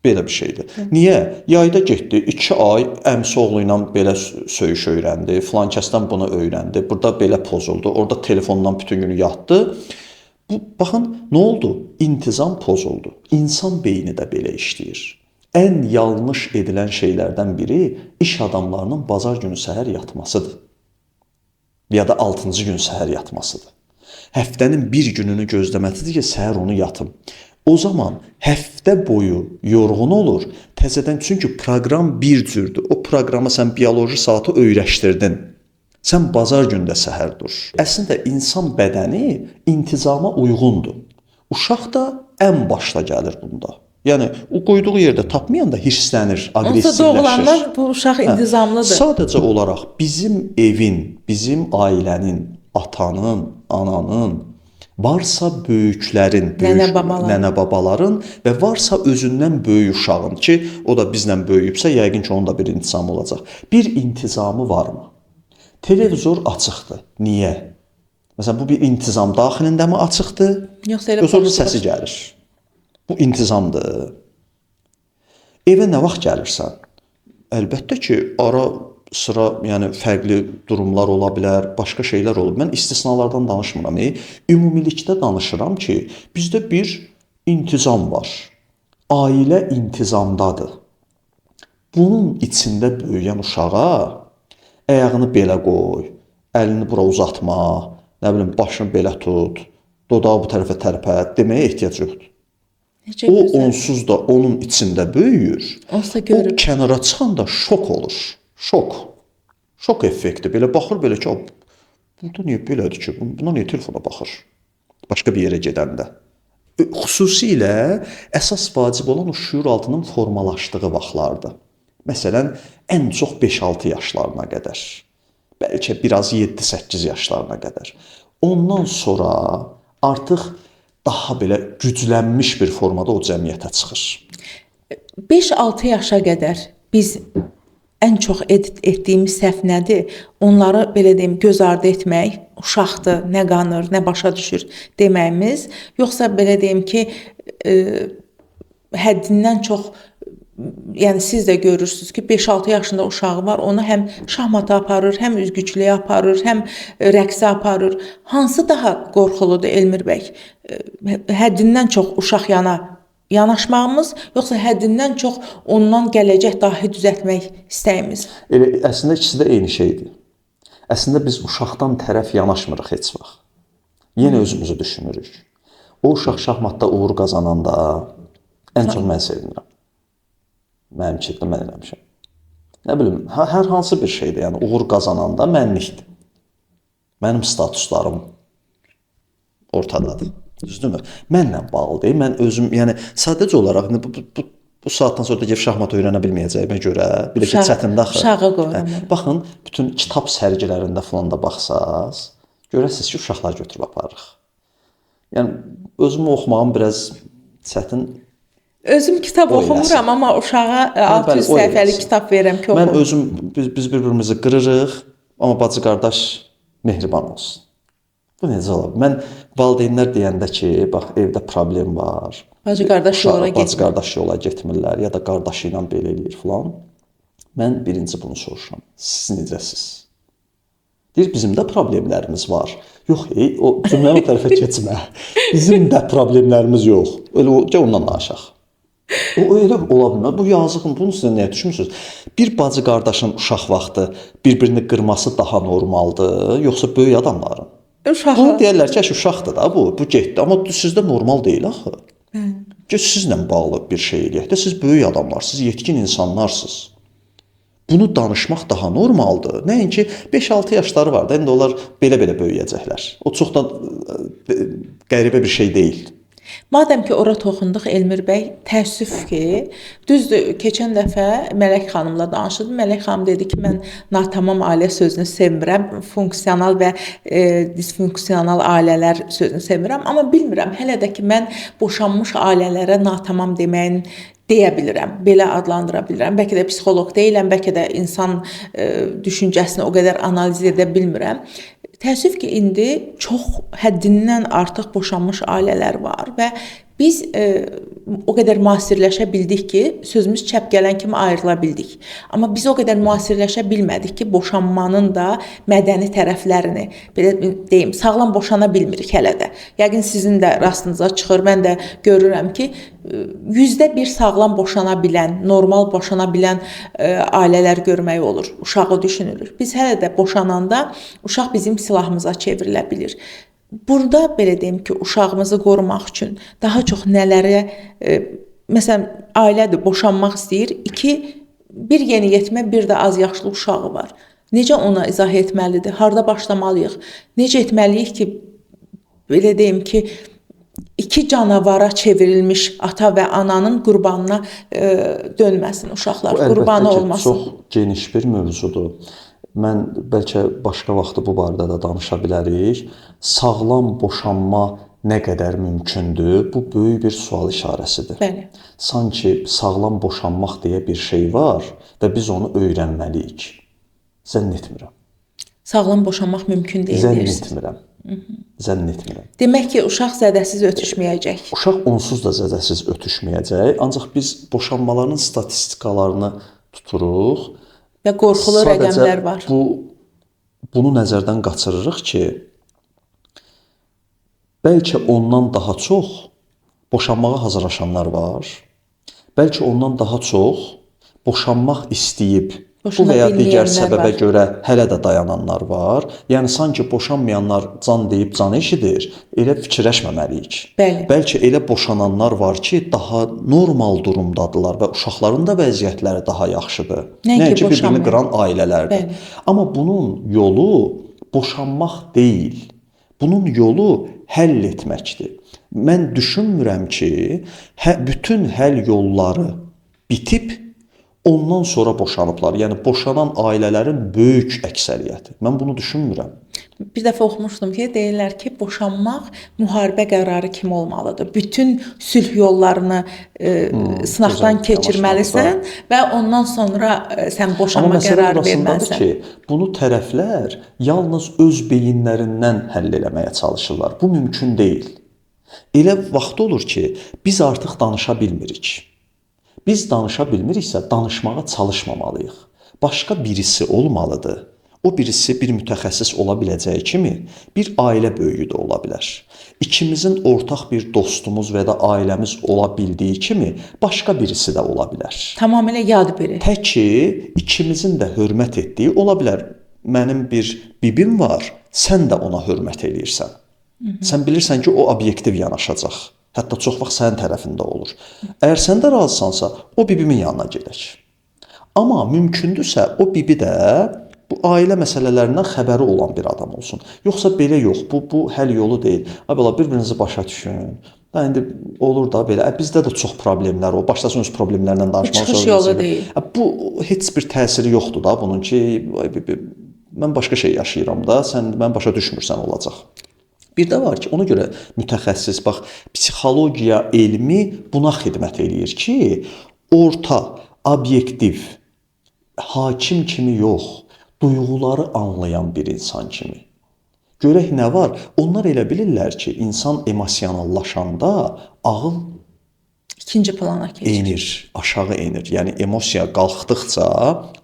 Belə bir şeydir. Niyə? Yayda getdi, 2 ay əmsi oğlu ilə belə söyüş öyrəndi, filan kəsdən bunu öyrəndi, burada belə pozuldu, orada telefondan bütün günü yatdı. Baxın, nə oldu? İntizam pozuldu. İnsan beyni də belə işləyir. Ən yanlış edilən şeylərdən biri iş adamlarının bazar günü səhər yatmasıdır. Ya da 6-cı gün səhər yatmasıdır. Həftənin bir gününü gözləməsidir ki, səhər onu yatım. O zaman həftə boyu yorğun olur, təzədən çünki proqram bir cürdür. O proqrama sən bioloji saatı öyrəşdirdin. Sən bazar gündə səhər dur. Əslində insan bədəni intizama uyğundur. Uşaq da ən başda gəlir bunda. Yəni o qoyduğu yerdə tapmayanda hirslənir, aqressivləşir. Onsuz doğulanlar bu uşaq intizamlıdır. Sadəcə olaraq bizim evin, bizim ailənin, atanın, ananın, varsa böyüklərin, nənə-babaların və varsa özündən böyük uşağın ki, o da bizlə böyüyübsə, yəqin ki, onun da bir intizamı olacaq. Bir intizamı varmı? Televizor açıqdır. Niyə? Məsələn, bu bir intizam daxilindəmi açıqdır? Yoxsa elə səsi gəlir. Bu intizamdır. Evə nə vaxt gəlirsən? Əlbəttə ki, ara sıra, yəni fərqli durumlar ola bilər, başqa şeylər olur. Mən istisnalardan danışmıram. Ümumilikdə danışıram ki, bizdə bir intizam var. Ailə intizamdadır. Bunun içində böyüyən uşağa ayağını belə qoy, əlini bura uzatma, nə bilim, başını belə tut, dodağı bu tərəfə tərpət deməyə ehtiyac yoxdur. O onsuz da onun içində böyüyür. O kənara çıxanda şok olur. Şok effekti. Belə baxır belə ki, burada niyə belədir ki? Buna niyə telefona baxır? Başqa bir yerə gedəndə. Xüsusilə əsas vacib olan o şüur altının formalaşdığı vaxtlardır. Məsələn, ən çox 5-6 yaşlarına qədər. Bəlkə biraz 7-8 yaşlarına qədər. Ondan sonra artıq daha belə güclənmiş bir formada o cəmiyyətə çıxır. 5-6 yaşa qədər biz ən çox etdiyimiz səhv nədir? Onları belə deyim, göz ardı etmək, uşaqdır, nə qanır, nə başa düşür deməyimiz, yoxsa belə deyim ki, həddindən çox, yəni siz də görürsüz ki, 5-6 yaşında uşağı var, onu həm şahmata aparır, həm üzgüçlüyə aparır, həm rəqsə aparır. Hansı daha qorxuludur Elmir bəy? Həddindən çox uşaq yanaşmağımız, yoxsa həddindən çox ondan gələcək dahi düzəltmək istəyimiz? Elə əslində ikisi də eyni şeydir. Əslində biz uşaqdan tərəf yanaşmırıq heç vaxt. Yenə özümüzü düşünürük. O uşaq şahmatda uğur qazananda ən çox mən sevinirəm. Mənim üçün də mən eləmişəm. Nə bilim, hər hansı bir şeydir, yəni uğur qazananda mənlikdir. Mənim statuslarım ortadadır. Düzdürmü? Mənlə bağlı deyil. Mən özüm, yəni sadəcə olaraq bu saatdan sonra da gəlib şahmat öyrənə bilməyəcəyimə görə, bir də ki çətindir axı. Uşağı qoyuram. Baxın, bütün kitab sərgilərində falan da baxsaz, görəsiniz ki, uşaqlar götürüb aparırıq. Yəni özümü oxumağım biraz çətin. Özüm kitab oxumuram, amma uşağa 600 səhifəlik kitab verirəm ki, oxum. Mən özüm, biz bir-birimizi qırırıq, amma bacı qardaş mehriban olsun. Bu necə olar? Mən valideynlər deyəndə ki, bax evdə problem var. Bacı qardaş yola getmirlər ya da qardaşı ilə belə eləyir filan. Mən birinci bunu soruşuram. Siz necəsiz? Deyir, bizim də problemlərimiz var. Yox, o cümləni o tərəfə keçmə. Bizim də problemlərimiz yox. Elə o ondan danışaq. O elə ola bilməz. Bu yazığın, bunun üstünə nəyə düşünürsünüz? Bir bacı qardaşın uşaq vaxtı bir-birini qırması daha normaldır, yoxsa böyük adamların? Uşaq. Bunu deyirlər ki, uşaqdır da bu getdi. Amma sizdə normal deyil axı. Sizlə bağlı bir şey eləyək də, siz böyük adamlarsınız, yetkin insanlarsınız. Bunu danışmaq daha normaldır. Nəinki 5-6 yaşları var da, indi onlar belə-belə böyüyəcəklər. O çox da qəribə bir şey deyil. Madəm ki, ora toxunduq Elmir bəy, təəssüf ki, düzdür, keçən dəfə Mələk xanımla danışdım. Mələk xanım dedi ki, mən natamam ailə sözünü sevmirəm, funksional və disfunksional ailələr sözünü sevmirəm. Amma bilmirəm, hələ də ki, mən boşanmış ailələrə natamam deməyin deyə bilirəm, belə adlandıra bilirəm. Bəlkə də psixoloq deyiləm, bəlkə də insan düşüncəsini o qədər analiz edə bilmirəm. Təəssüf ki, indi çox həddindən artıq boşanmış ailələr var və biz o qədər müasirləşə bildik ki, sözümüz çəp gələn kimi ayrıla bildik. Amma biz o qədər müasirləşə bilmədik ki, boşanmanın da mədəni tərəflərini, belə deyim, sağlam boşana bilmirik hələ də. Yəqin sizin də rastınıza çıxır, mən də görürəm ki, 100% sağlam boşana bilən, normal boşana bilən ailələr görmək olur, uşağı düşünülür. Biz hələ də boşananda uşaq bizim silahımıza çevrilə bilir. Burada belə deyim ki, uşağımızı qorumaq üçün daha çox nələrə, məsələn, ailədir, boşanmaq istəyir, bir yeniyetmə, bir də az yaşlı uşağı var. Necə ona izah etməlidir? Harda başlamalıyıq? Necə etməliyik ki, belə deyim ki, 2 canavara çevrilmiş ata və ananın qurbanına dönməsin uşaqlar, qurbanı olmasın. Bu, əlbəttə ki, çox geniş bir mövzudur. Mən bəlkə başqa vaxtda bu barədə də danışa bilərik. Sağlam boşanma nə qədər mümkündür? Bu böyük bir sual işarəsidir. Bəli. Sanki sağlam boşanmaq deyə bir şey var və biz onu öyrənməliyik. Zənn etmirəm. Sağlam boşanmaq mümkün deyil. Zənn etmirəm. Demək ki, uşaq zədəsiz ötüşməyəcək. Uşaq onsuz da zədəsiz ötüşməyəcək. Ancaq biz boşanmaların statistikalarını tuturuq. Və qorxulu rəqəmlər var. Bunu nəzərdən qaçırırıq ki, bəlkə ondan daha çox boşanmağa hazırlaşanlar var. Bəlkə ondan daha çox boşanmaq istəyib Bu Boşana və ya digər bilməyənlər səbəbə var. görə hələ də dayananlar var. Yəni sanki boşanmayanlar can deyib can eşidir, elə fikirləşməməliyik. Bəli. Bəlkə elə boşananlar var ki, daha normal durumdadılar və uşaqların da vəziyyətləri daha yaxşıdır. Nəinki bir-birini boşanmayan. qıran ailələrdir. Bəli. Amma bunun yolu boşanmaq deyil. Bunun yolu həll etməkdir. Mən düşünmürəm ki, bütün həll yolları bitib ondan sonra boşanıblar. Yəni boşanan ailələrin böyük əksəriyyəti. Mən bunu düşünmürəm. Bir dəfə oxumuşdum ki, deyirlər ki, boşanmaq müharibə qərarı kimi olmalıdır. Bütün sülh yollarını sınaqdan gözəl keçirməlisən və ondan sonra sən boşanma Amma məsələ qərarı burasındadır verməlisən. ki, bunu tərəflər yalnız öz beyinlərindən həll eləməyə çalışırlar. Bu mümkün deyil. Elə vaxt olur ki, biz artıq danışa bilmirik. Biz danışa bilmiriksə, danışmağa çalışmamalıyıq. Başqa birisi olmalıdır. O birisi bir mütəxəssis ola biləcəyi kimi, bir ailə böyüyü də ola bilər. İkimizin ortaq bir dostumuz və ya da ailəmiz ola bildiyi kimi, başqa birisi də ola bilər. Tamamilə yad biri. Tək ki, ikimizin də hörmət etdiyi ola bilər. Mənim bir bibim var, sən də ona hörmət eləyirsən. Sən bilirsən ki, o obyektiv yanaşacaq. Hətta çox vaxt sənin tərəfində olur. Əgər sən də razısansa, o bibimin yanına gedək. Amma mümkündürsə, o bibi də bu ailə məsələlərindən xəbəri olan bir adam olsun. Yoxsa belə yox, bu həll yolu deyil. Bala, bir-birinizi başa düşün. Da indi olur da belə. Bizdə də çox problemlər o. Başlasın öz problemlərlə danışmağa. Çıxış yolu deyil. Bu heç bir təsiri yoxdur da bunun ki, mən başqa şey yaşayıram da, sən mən başa düşmürsən olacaq. Bir də var ki, ona görə mütəxəssis, bax, psixologiya elmi buna xidmət eləyir ki, orta, obyektiv, hakim kimi yox, duyğuları anlayan bir insan kimi. Görək nə var? Onlar elə bilirlər ki, insan emosionallaşanda ağıl İkinci plana keçir. enir, aşağı enir. Yəni emosiya qalxdıqca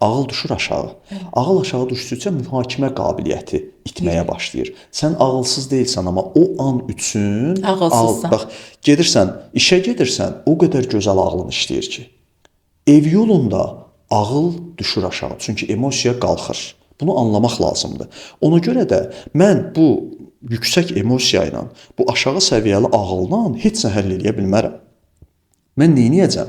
ağıl düşür aşağı. Ağıl aşağı düşdükcə mühakimə qabiliyyəti itməyə başlayır. Sən ağılsız deyilsən, amma o an üçün Ağılsızsan. bax, gedirsən, işə gedirsən, o qədər gözəl ağlın işləyir ki. Ev yolunda ağıl düşür aşağı. Çünki emosiya qalxır. Bunu anlamaq lazımdır. Ona görə də mən bu yüksək emosiya ilə, bu aşağı səviyyəli ağılla heç nə həll edə bilmərəm. Mən nə edəcəm?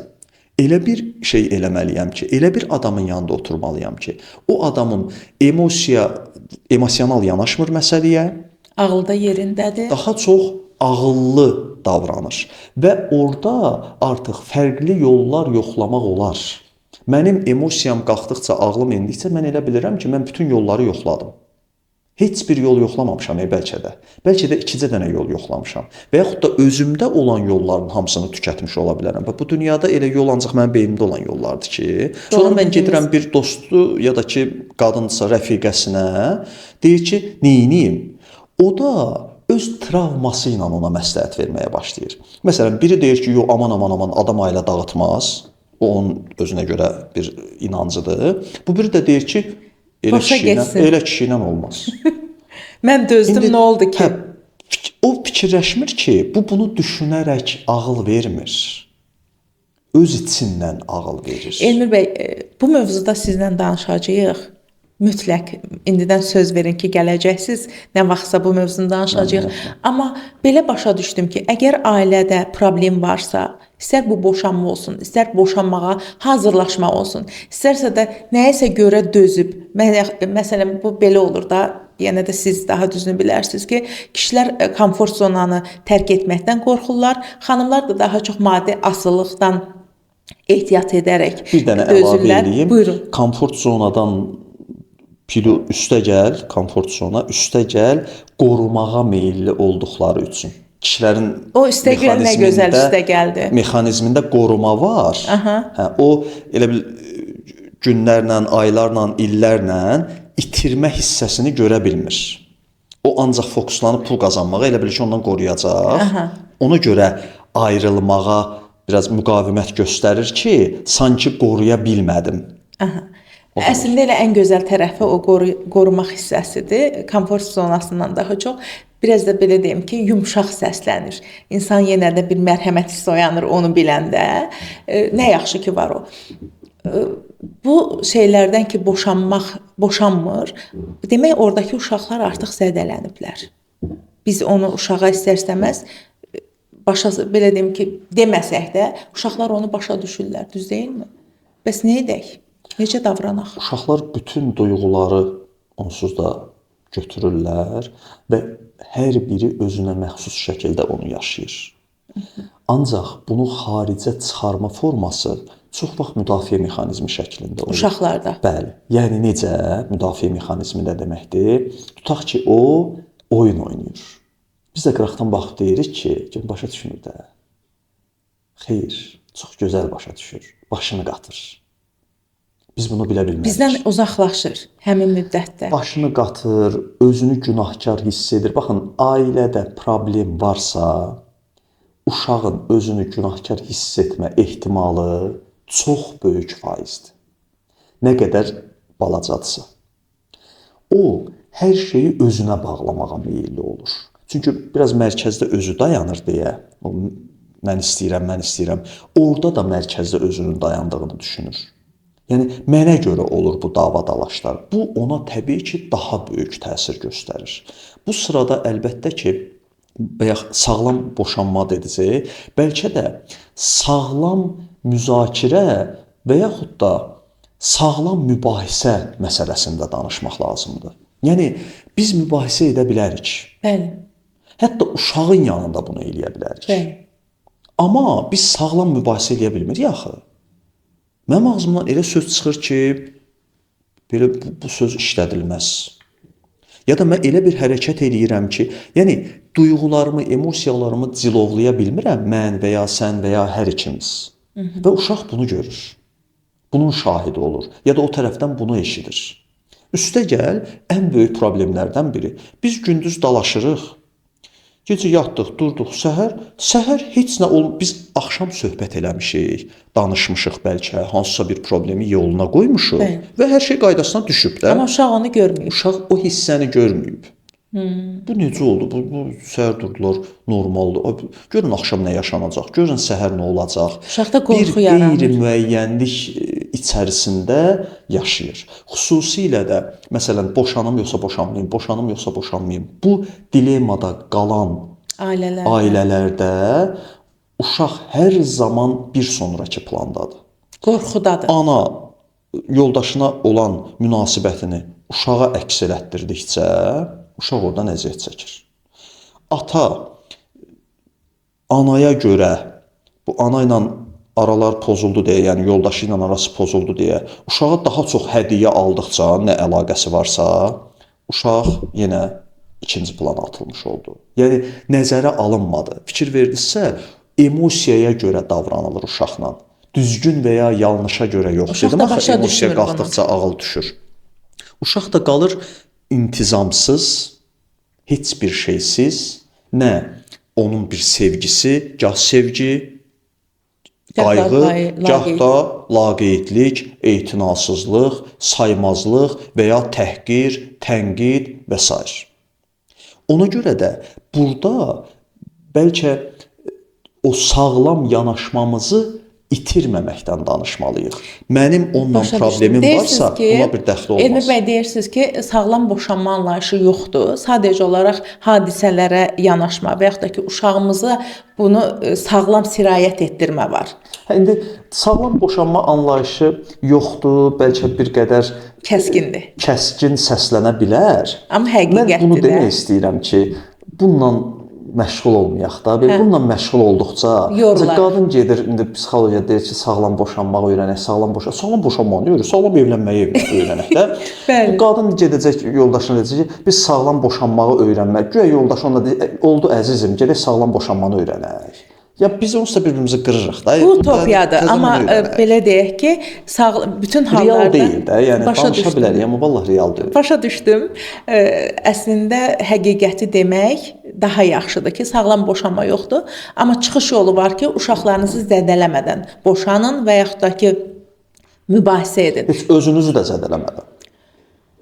Elə bir şey eləməliyəm ki, elə bir adamın yanında oturmalıyam ki, o adamın emosional yanaşmır məsələyə, Ağılda yerindədir. daha çox ağıllı davranır və orada artıq fərqli yollar yoxlamaq olar. Mənim emosiyam qalxdıqca, ağlım endikcə mən elə bilirəm ki, mən bütün yolları yoxladım. Heç bir yol yoxlamamışam bəlkə də. Bəlkə də 2 dənə yol yoxlamışam. Və yaxud da özümdə olan yolların hamısını tükətmiş ola bilərəm. Bu dünyada elə yol ancaq mənim beynimdə olan yollardır ki, sonra mən gedirəm bir dostu ya da ki, qadınsa rəfiqəsinə, deyir ki, neyniyim? O da öz travması ilə ona məsləhət verməyə başlayır. Məsələn, biri deyir ki, aman adam ailə dağıtmaz. O onun özünə görə bir inancıdır. Bu biri də deyir ki, elə kişi ilə olmaz. Mən dözdüm, nə oldu ki? O fikirləşmir ki, bunu düşünərək ağıl vermir. Öz içindən ağıl verir. Elmir bəy, bu mövzuda sizlə danışacağıq. Mütləq indidən söz verin ki, gələcəksiniz, nə vaxtsa bu mövzunu danışacağıq. Amma belə başa düşdüm ki, əgər ailədə problem varsa, istər bu boşanma olsun, istər boşanmağa hazırlaşma olsun, istərsə də nəyəsə görə dözüb. Məsələn, bu belə olur da, yenə də siz daha düzünü bilərsiniz ki, kişilər komfort zonanı tərk etməkdən qorxurlar, xanımlar da daha çox maddi asılılıqdan ehtiyat edərək bir dənə əlavə edeyim. Buyurun. Komfort zonadan üstə gəl, komfort zona üstə gəl, qorumağa meylli olduqları üçün. Kişilərin o üstə gəl nə gözəl üstə gəldi. Mexanizmində qoruma var. O elə bil günlərlə, aylarla, illərlə itirmə hissəsini görə bilmir. O ancaq fokuslanıb pul qazanmağa, elə bil ki, ondan qoruyacaq. Ona görə ayrılmağa biraz müqavimət göstərir ki, sanki qoruya bilmədim. Əslində elə ən gözəl tərəfi o qorumaq hissəsidir. Komfort zonasından daha çox. Biraz da belə deyim ki, yumşaq səslənir. İnsan yenə də bir mərhəmət hissi oyanır onu biləndə. Nə yaxşı ki var o. Bu şeylərdən ki, boşanmır, demək oradakı uşaqlar artıq zədələniblər. Biz onu uşağa istər-istəməz belə deyim ki, deməsək də uşaqlar onu başa düşürlər, düz deyilmi? Bəs nə edək? Necə davranaq? Uşaqlar bütün duyğuları onsuz da götürürlər və hər biri özünə məxsus şəkildə onu yaşayır. Ancaq bunu xaricə çıxarma forması çox vaxt müdafiə mexanizmi şəklində olur. Uşaqlarda. Bəli. Yəni necə müdafiə mexanizmi də deməkdir? Tutaq ki, o oyun oynayır. Biz də qıraqdan baxıb deyirik ki, başa düşmür də. Xeyr, çox gözəl başa düşür. Başını qatır. Biz bunu bilə bilmərik. Bizdən uzaqlaşır həmin müddətdə. Başını qatır, özünü günahkar hiss edir. Baxın, ailədə problem varsa, uşağın özünü günahkar hiss etmə ehtimalı çox böyük faizdir. Nə qədər balacadsa. O, hər şeyi özünə bağlamağa meyilli olur. Çünki biraz mərkəzdə özü dayanır deyə, mən istəyirəm. Orada da mərkəzdə özünün dayandığını düşünür. Yəni, mənə görə olur bu dava-dalaşlar. Bu, ona təbii ki, daha böyük təsir göstərir. Bu sırada əlbəttə ki, sağlam boşanma dedicək, bəlkə də sağlam müzakirə və yaxud da sağlam mübahisə məsələsində danışmaq lazımdır. Yəni, biz mübahisə edə bilərik. Bəli. Hətta uşağın yanında bunu eləyə bilərik. Bəli. Amma biz sağlam mübahisə eləyə bilmirik axı. Mənim ağzımdan elə söz çıxır ki, belə bu söz işlədilməz. Ya da mən elə bir hərəkət eləyirəm ki, yəni duyğularımı, emosiyalarımı cilovlaya bilmirəm mən və ya sən və ya hər ikimiz. Və uşaq bunu görür. Bunun şahidi olur. Ya da o tərəfdən bunu eşidir. Üstəgəl, ən böyük problemlərdən biri. Biz gündüz dalaşırıq. Gecə yatdıq, durduq, səhər heç nə olmur. Biz axşam söhbət eləmişik, danışmışıq bəlkə, hansısa bir problemi yoluna qoymuşuq və hər şey qaydasına düşüb də. Amma uşaq onu görməyib. Uşaq o hissəni görməyib. Bu necə oldu? Bu səhər durdular, normaldır. Görün axşam nə yaşanacaq, görün səhər nə olacaq. Uşaqda qorxu yaranır. Bir qeyri-müəyyənlik içərisində yaşayır. Xüsusilə də, məsələn, boşanım yoxsa boşanmayım. Bu dilemada qalan ailələrdə uşaq hər zaman bir sonraki plandadır. Qorxudadır. Ana yoldaşına olan münasibətini uşağa əks elətdirdikcə, uşaq oradan əziyyət çəkir. Ata anaya görə, bu ana ilə aralar pozuldu deyə, yəni yoldaşı ilə arası pozuldu deyə, uşağa daha çox hədiyyə aldıqca, nə əlaqəsi varsa, uşaq yenə ikinci plana atılmış oldu. Yəni, nəzərə alınmadı. Fikir verdinizsə, emosiyaya görə davranılır uşaqla. Düzgün və ya yanlışa görə yox. Uşaq da başa düşmür emosiya qalxdıqca ağıl düşür. Uşaq da qalır intizamsız, heç bir şeysiz, nə onun bir sevgisi, gah sevgi, qayğı, gah da laqeydlik, etinasızlıq, saymazlıq və ya təhqir, tənqid və s. Ona görə də burada bəlkə o sağlam yanaşmamızı itirməməkdən danışmalıyıq. Mənim onunla problemim varsa, ona bir dəxli olmaz. Elmir bəy, deyirsiniz ki, sağlam boşanma anlayışı yoxdur. Sadəcə olaraq hadisələrə yanaşma və yaxud da ki, uşağımıza bunu sağlam sirayət etdirmə var. İndi sağlam boşanma anlayışı yoxdur, bəlkə bir qədər kəskin səslənə bilər. Amma həqiqətdir. Mən bunu demək istəyirəm ki, bununla məşğul olmayaq da. Bununla məşğul olduqca, qadın gedir, indi psixologiya deyir ki, sağlam boşanmağı öyrənək, sağlam boşanmağı öyrənək, sağlam evlənməyi öyrənək də. Bu qadın gedəcək yoldaşına deyəcək ki, biz sağlam boşanmağı öyrənmək. Güya yoldaşı ona deyir, oldu əzizim, gedək sağlam boşanmanı öyrənək. Ya biz onsuz da bir-birimizi qırırıq da. Bu utopiyadır, amma belə deyək ki, bütün hallarda real deyil də, yəni danışa bilərik, amma vallahi real deyil. Başa düşdüm. Əslində həqiqəti demək daha yaxşıdır ki, sağlam boşanma yoxdur, amma çıxış yolu var ki, uşaqlarınızı zədələmədən boşanın və yaxud da ki, mübahisə edin. Heç özünüzü də zədələmədən.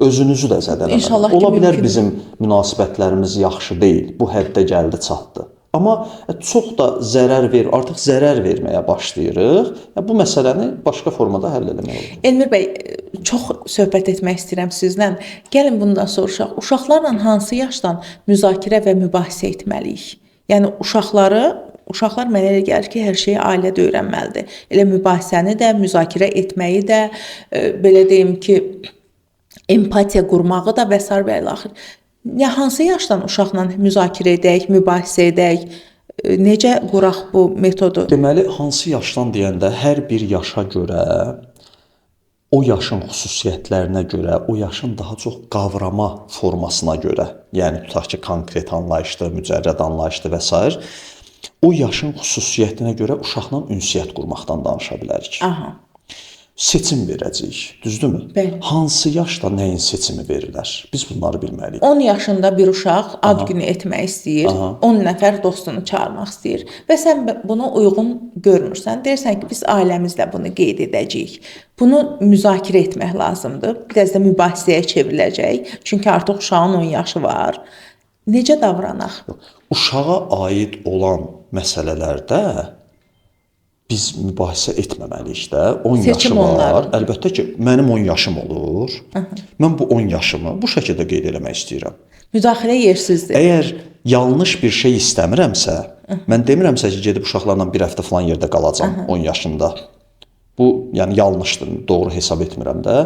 Özünüzü də zədələmədən. Ola bilər bizim münasibətlərimiz yaxşı deyil, bu həddə gəldi, çatdı. Amma çox da zərər artıq zərər verməyə başlayırıq. Bu məsələni başqa formada həll etmək olur. Elmir bəy, çox söhbət etmək istəyirəm sizlə. Gəlin bundan soruşaq. Uşaqlarla hansı yaşdan müzakirə və mübahisə etməliyik? Yəni uşaqlar mənə elə gəlir ki, hər şeyi ailədə öyrənməlidir. Elə mübahisəni də, müzakirə etməyi də, belə deyim ki, empatiya qurmağı da və s. və ilaxır. Ya hansı yaşdan uşaqla müzakirə edək, mübahisə edək, necə quraq bu metodu? Deməli, hansı yaşdan deyəndə hər bir yaşa görə, o yaşın xüsusiyyətlərinə görə, o yaşın daha çox qavrama formasına görə, yəni tutaq ki, konkret anlayışdır, mücərrəd anlayışdır və s. o yaşın xüsusiyyətinə görə uşaqla ünsiyyət qurmaqdan danışa bilərik. Aha. Seçim verəcəyik, düzdürmü? Bəli. Hansı yaşda nəyin seçimi verirlər? Biz bunları bilməliyik. 10 yaşında bir uşaq ad günü etmək istəyir, 10 nəfər dostunu çağırmaq istəyir və sən bunu uyğun görmürsən. Deyirsən ki, biz ailəmizlə bunu qeyd edəcəyik. Bunu müzakirə etmək lazımdır. Biraz da mübahisəyə çevriləcək. Çünki artıq uşağın 10 yaşı var. Necə davranaq? Uşağa aid olan məsələlərdə biz mübahisə etməməliyik də. 10 Seçim yaşı var. onların. Əlbəttə ki, mənim 10 yaşım olur. Mən bu 10 yaşımı bu şəkildə qeyd eləmək istəyirəm. Müdaxilə yersizdir. Əgər yanlış bir şey istəmirəmsə, mən demirəmsə ki, gedib uşaqlarla bir həftə falan yerdə qalacam 10 yaşında. Bu, yəni yanlışdır, doğru hesab etmirəm də.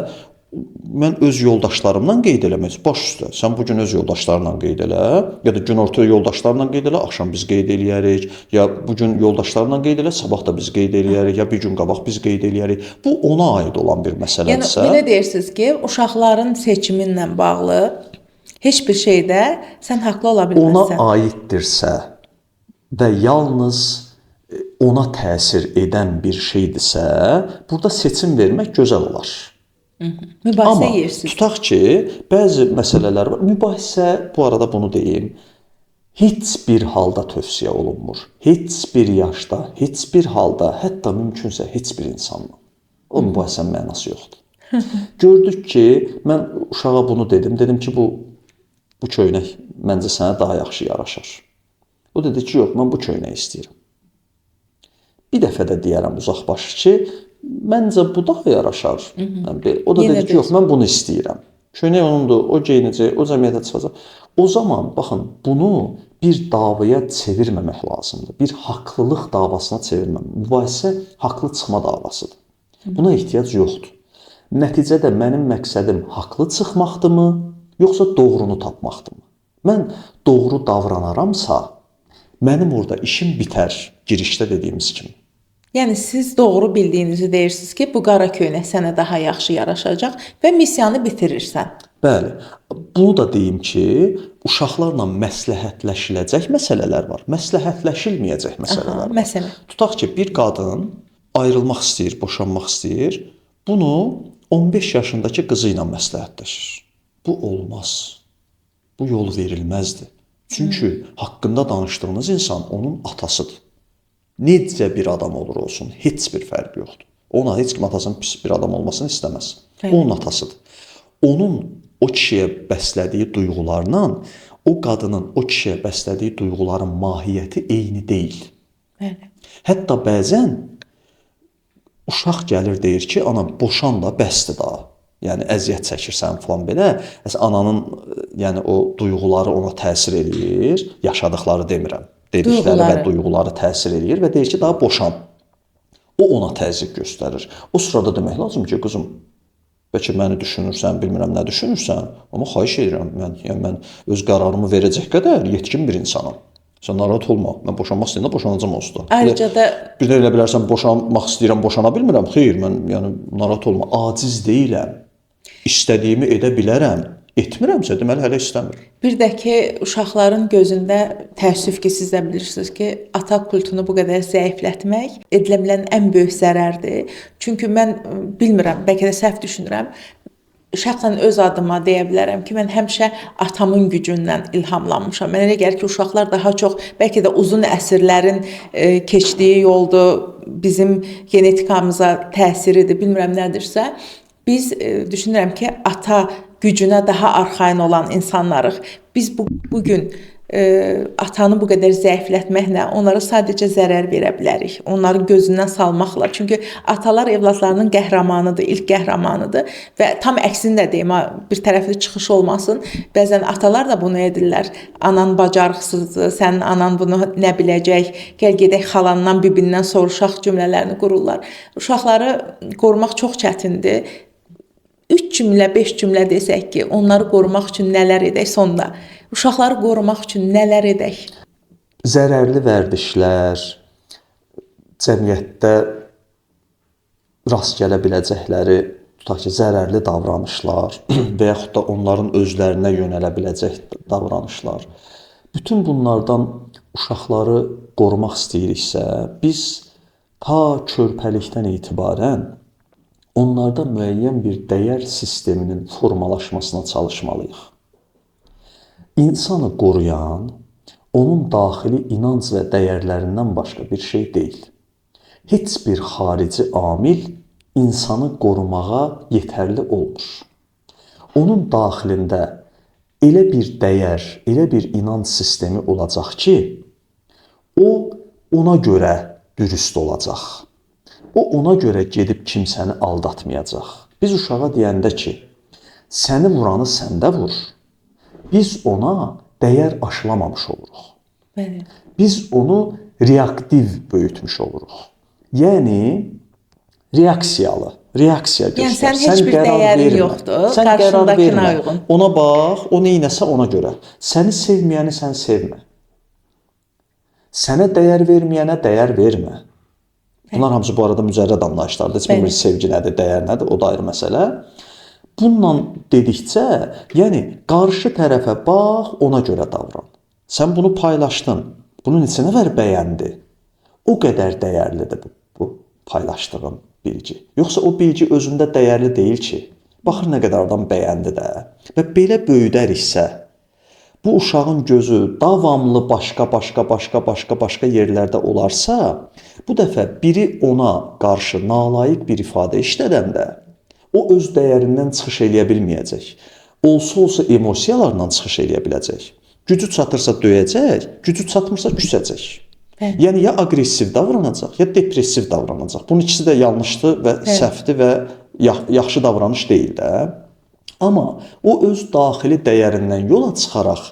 Mən öz yoldaşlarımla qeyd eləmək, baş üstə. Sən bu gün öz yoldaşlarınla qeyd elə, ya da günorta yoldaşlarla qeyd elə, axşam biz qeyd eləyərik, ya bu gün yoldaşlarla qeyd elə, sabah da biz qeyd eləyərik, ya bir gün qabaq biz qeyd eləyərik. Bu ona aid olan bir məsələdirsə. Yəni belə deyirsiniz ki, uşaqların seçiminlə bağlı heç bir şeydə sən haqlı ola bilməzsən. Ona aiddirsə və yalnız ona təsir edən bir şeydirsə, burada seçim vermək gözəl olar. Mübahisə yersiz. Tutaq ki, bəzi məsələlər var. Mübahisə, bu arada bunu deyim, heç bir halda tövsiyə olunmur. Heç bir yaşda, heç bir halda, hətta mümkünsə heç bir insanla. O mübahisənin mənası yoxdur. Gördük ki, mən uşağa bunu dedim. Dedim ki, bu köynək məncə sənə daha yaxşı yaraşar. O dedi ki, yox, mən bu köynəyi istəyirəm. Bir dəfə də deyərəm uzaqbaşı ki, məncə bu daha yaraşar. O da dedi ki, yox, mən bunu istəyirəm. Köynək onundur, o geyinəcək, o cəmiyyətə çıxacaq. O zaman, baxın, bunu bir davaya çevirməmək lazımdır. Bir haqlılıq davasına çevirməmək. Mübahisə haqlı çıxma davasıdır. Buna ehtiyac yoxdur. Nəticədə mənim məqsədim haqlı çıxmaqdırmı, yoxsa doğrunu tapmaqdırmı? Mən doğru davranaramsa, mənim orada işim bitər, girişdə dediyimiz kimi. Yəni siz doğru bildiyinizi deyirsiniz ki, bu qara köynək sənə daha yaxşı yaraşacaq və missiyanı bitirirsən. Bəli. Bunu da deyim ki, uşaqlarla məsləhətləşiləcək məsələlər var. Məsləhətləşilməyəcək məsələlər var. Məsələn. Tutaq ki, bir qadın ayrılmaq istəyir, boşanmaq istəyir. Bunu 15 yaşındakı qızı ilə məsləhətləşir. Bu olmaz. Bu yol verilməzdir. Çünki haqqında danışdığınız insan onun atasıdır. Necə bir adam olur olsun, heç bir fərqi yoxdur. Ona heç kim atasının pis bir adam olmasını istəməz. O onun atasıdır. Onun o kişiyə bəslədiyi duyğularla o qadının o kişiyə bəslədiyi duyğuların mahiyyəti eyni deyil. Bəli. Hətta bəzən uşaq gəlir deyir ki, ana boşan da bəsdir daha. Yəni əziyyət çəkirsən falan belə. Ananın yəni o duyğuları ona təsir eləyir, yaşadıkları demirəm. Dedikləri və duyğuları təsir eləyir və deyir ki, daha boşan. O ona təzyiq göstərir. O sırada demək lazım ki, qızım, bəlkə məni düşünürsən, bilmirəm nə düşünürsən, amma xahiş edirəm, mən öz qərarımı verəcək qədər yetkin bir insanam. Sən narahat olma, mən boşanmaq istəyəndə boşanacam onsuz da. Ayrıca da bir də elə bilərsən, boşanmaq istəyirəm, boşana bilmirəm. Xeyr, mən yəni narahat olma, aciz deyiləm. İstədiyimi edə bilərəm. Etmirəmsə, deməli hələ istəmir. Bir də ki, uşaqların gözündə təəssüf ki, siz də bilirsiniz ki, ata kultunu bu qədər zəiflətmək edilə bilən ən böyük zərərdir. Çünki mən bilmirəm, bəlkə də səhv düşünürəm. Şəxsən öz adıma deyə bilərəm ki, mən həmişə atamın gücündən ilhamlanmışam. Mənə elə gəlir ki, uşaqlar daha çox, bəlkə də uzun əsrlərin keçdiyi yoldur, bizim genetikamıza təsiridir, bilmirəm nədirsə. Biz düşünürəm ki, ata gücünə daha arxain olan insanlarıq. Biz bugün atanı bu qədər zəiflətməklə onlara sadəcə zərər verə bilərik. Onların gözündən salmaqla. Çünki atalar evladlarının qəhrəmanıdır, ilk qəhrəmanıdır və tam əksini də deyim, bir tərəfli çıxış olmasın. Bəzən atalar da bunu edirlər. Anan bacarıqsızdır, sənin anan bunu nə biləcək, gəl gedək xalandan, bibindən soruşaq cümlələrini qururlar. Uşaqları qorumaq çox çətindir. 3 cümlə, 5 cümlə desək ki, onları qorumaq üçün nələr edək sonda? Uşaqları qorumaq üçün nələr edək? Zərərli vərdişlər, cəmiyyətdə rast gələ biləcəkləri, tutaq ki, zərərli davranışlar və yaxud da onların özlərinə yönələ biləcək davranışlar. Bütün bunlardan uşaqları qorumaq istəyiriksə, biz ta körpəlikdən etibarən onlarda müəyyən bir dəyər sisteminin formalaşmasına çalışmalıyıq. İnsanı qoruyan, onun daxili inanc və dəyərlərindən başqa bir şey deyil. Heç bir xarici amil insanı qorumağa yetərli olmur. Onun daxilində elə bir dəyər, elə bir inanc sistemi olacaq ki, o ona görə dürüst olacaq. O ona görə gedib kimsəni aldatmayacaq. Biz uşağa deyəndə ki, səni vuranı sən də vur. Biz ona dəyər aşılamamış oluruq. Bəli. Biz onu reaktiv böyütmüş oluruq. Yəni reaksiyalı, reaksiya göstər. Yəni sən heç bir dəyərin yoxdur, qarşındakına uyğun. Ona bax, o neynəsə ona görə. Səni sevməyəni sən sevmə. Sənə dəyər verməyənə dəyər vermə. Bunlar hamısı bu arada mücərrəd anlayışlardır. Heç bilmir sevgi nədir, dəyər nədir, o da ayrı məsələ. Bununla dedikcə, yəni qarşı tərəfə bax, ona görə davran. Sən bunu paylaşdın, bunun içinə ver bəyəndi. O qədər dəyərlidir bu paylaşdığın bilgi. Yoxsa o bilgi özündə dəyərli deyil ki. Baxır nə qədər adam bəyəndi də. Və belə böyüdəriksə, bu uşağın gözü davamlı başqa yerlərdə olarsa, bu dəfə biri ona qarşı nalayiq bir ifadə işlədəndə, o öz dəyərindən çıxış eləyə bilməyəcək. Olsa emosiyalarla çıxış eləyə biləcək. Gücü çatırsa döyəcək, gücü çatmırsa küsəcək. Yəni ya aqressiv davranacaq, ya depressiv davranacaq. Bunun ikisi də yanlışdır və səhvdir və yaxşı davranış deyil də. Amma o öz daxili dəyərindən yola çıxaraq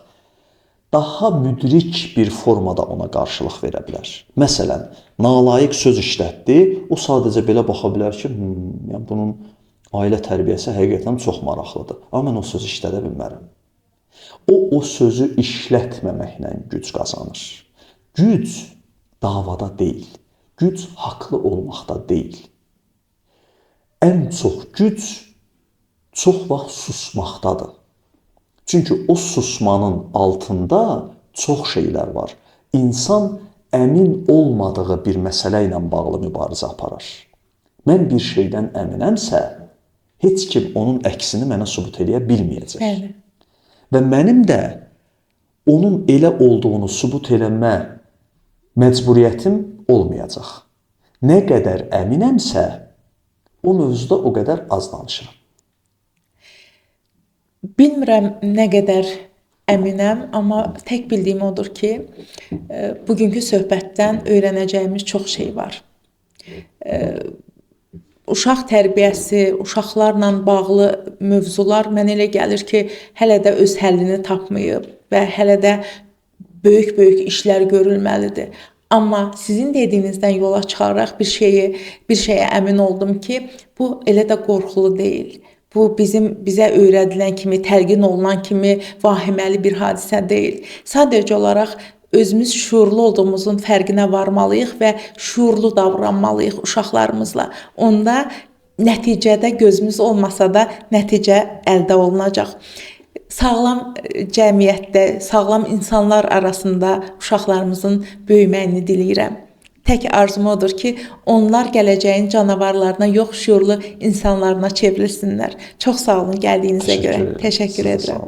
daha müdrik bir formada ona qarşılıq verə bilər. Məsələn, nalayiq söz işlətdi, o sadəcə belə baxa bilər ki, yəni bunun ailə tərbiyəsi həqiqətən çox maraqlıdır. Amma mən o sözü işlədə bilmərəm. O sözü işlətməməklə güc qazanır. Güc davada deyil, güc haqlı olmaqda deyil. Ən çox güc çox vaxt susmaqdadır. Çünki o susmanın altında çox şeylər var. İnsan əmin olmadığı bir məsələ ilə bağlı mübarizə aparır. Mən bir şeydən əminəmsə, heç kim onun əksini mənə sübut eləyə bilməyəcək. Bəli. Və mənim də onun elə olduğunu sübut eləmə məcburiyyətim olmayacaq. Nə qədər əminəmsə, o mövzuda o qədər az danışıram. Bilmirəm nə qədər əminəm, amma tək bildiyim odur ki, bugünkü söhbətdən öyrənəcəyimiz çox şey var. Uşaq tərbiyəsi, uşaqlarla bağlı mövzular mənə elə gəlir ki, hələ də öz həllini tapmayıb və hələ də böyük işlər görülməlidir. Amma sizin dediyinizdən yola çıxaraq bir şeyə əmin oldum ki, bu elə də qorxulu deyil. Bu bizə öyrədilən kimi, təlqin olunan kimi vahiməli bir hadisə deyil. Sadəcə olaraq özümüz şuurlu olduğumuzun fərqinə varmalıyıq və şuurlu davranmalıyıq uşaqlarımızla. Onda nəticədə gözümüz olmasa da nəticə əldə olunacaq. Sağlam cəmiyyətdə, sağlam insanlar arasında uşaqlarımızın böyüməyini diləyirəm. Tək arzum odur ki, onlar gələcəyin canavarlarına yox, şuurlu insanlarına çevrilsinlər. Çox sağ olun gəldiyinizə görə. Təşəkkür edirəm.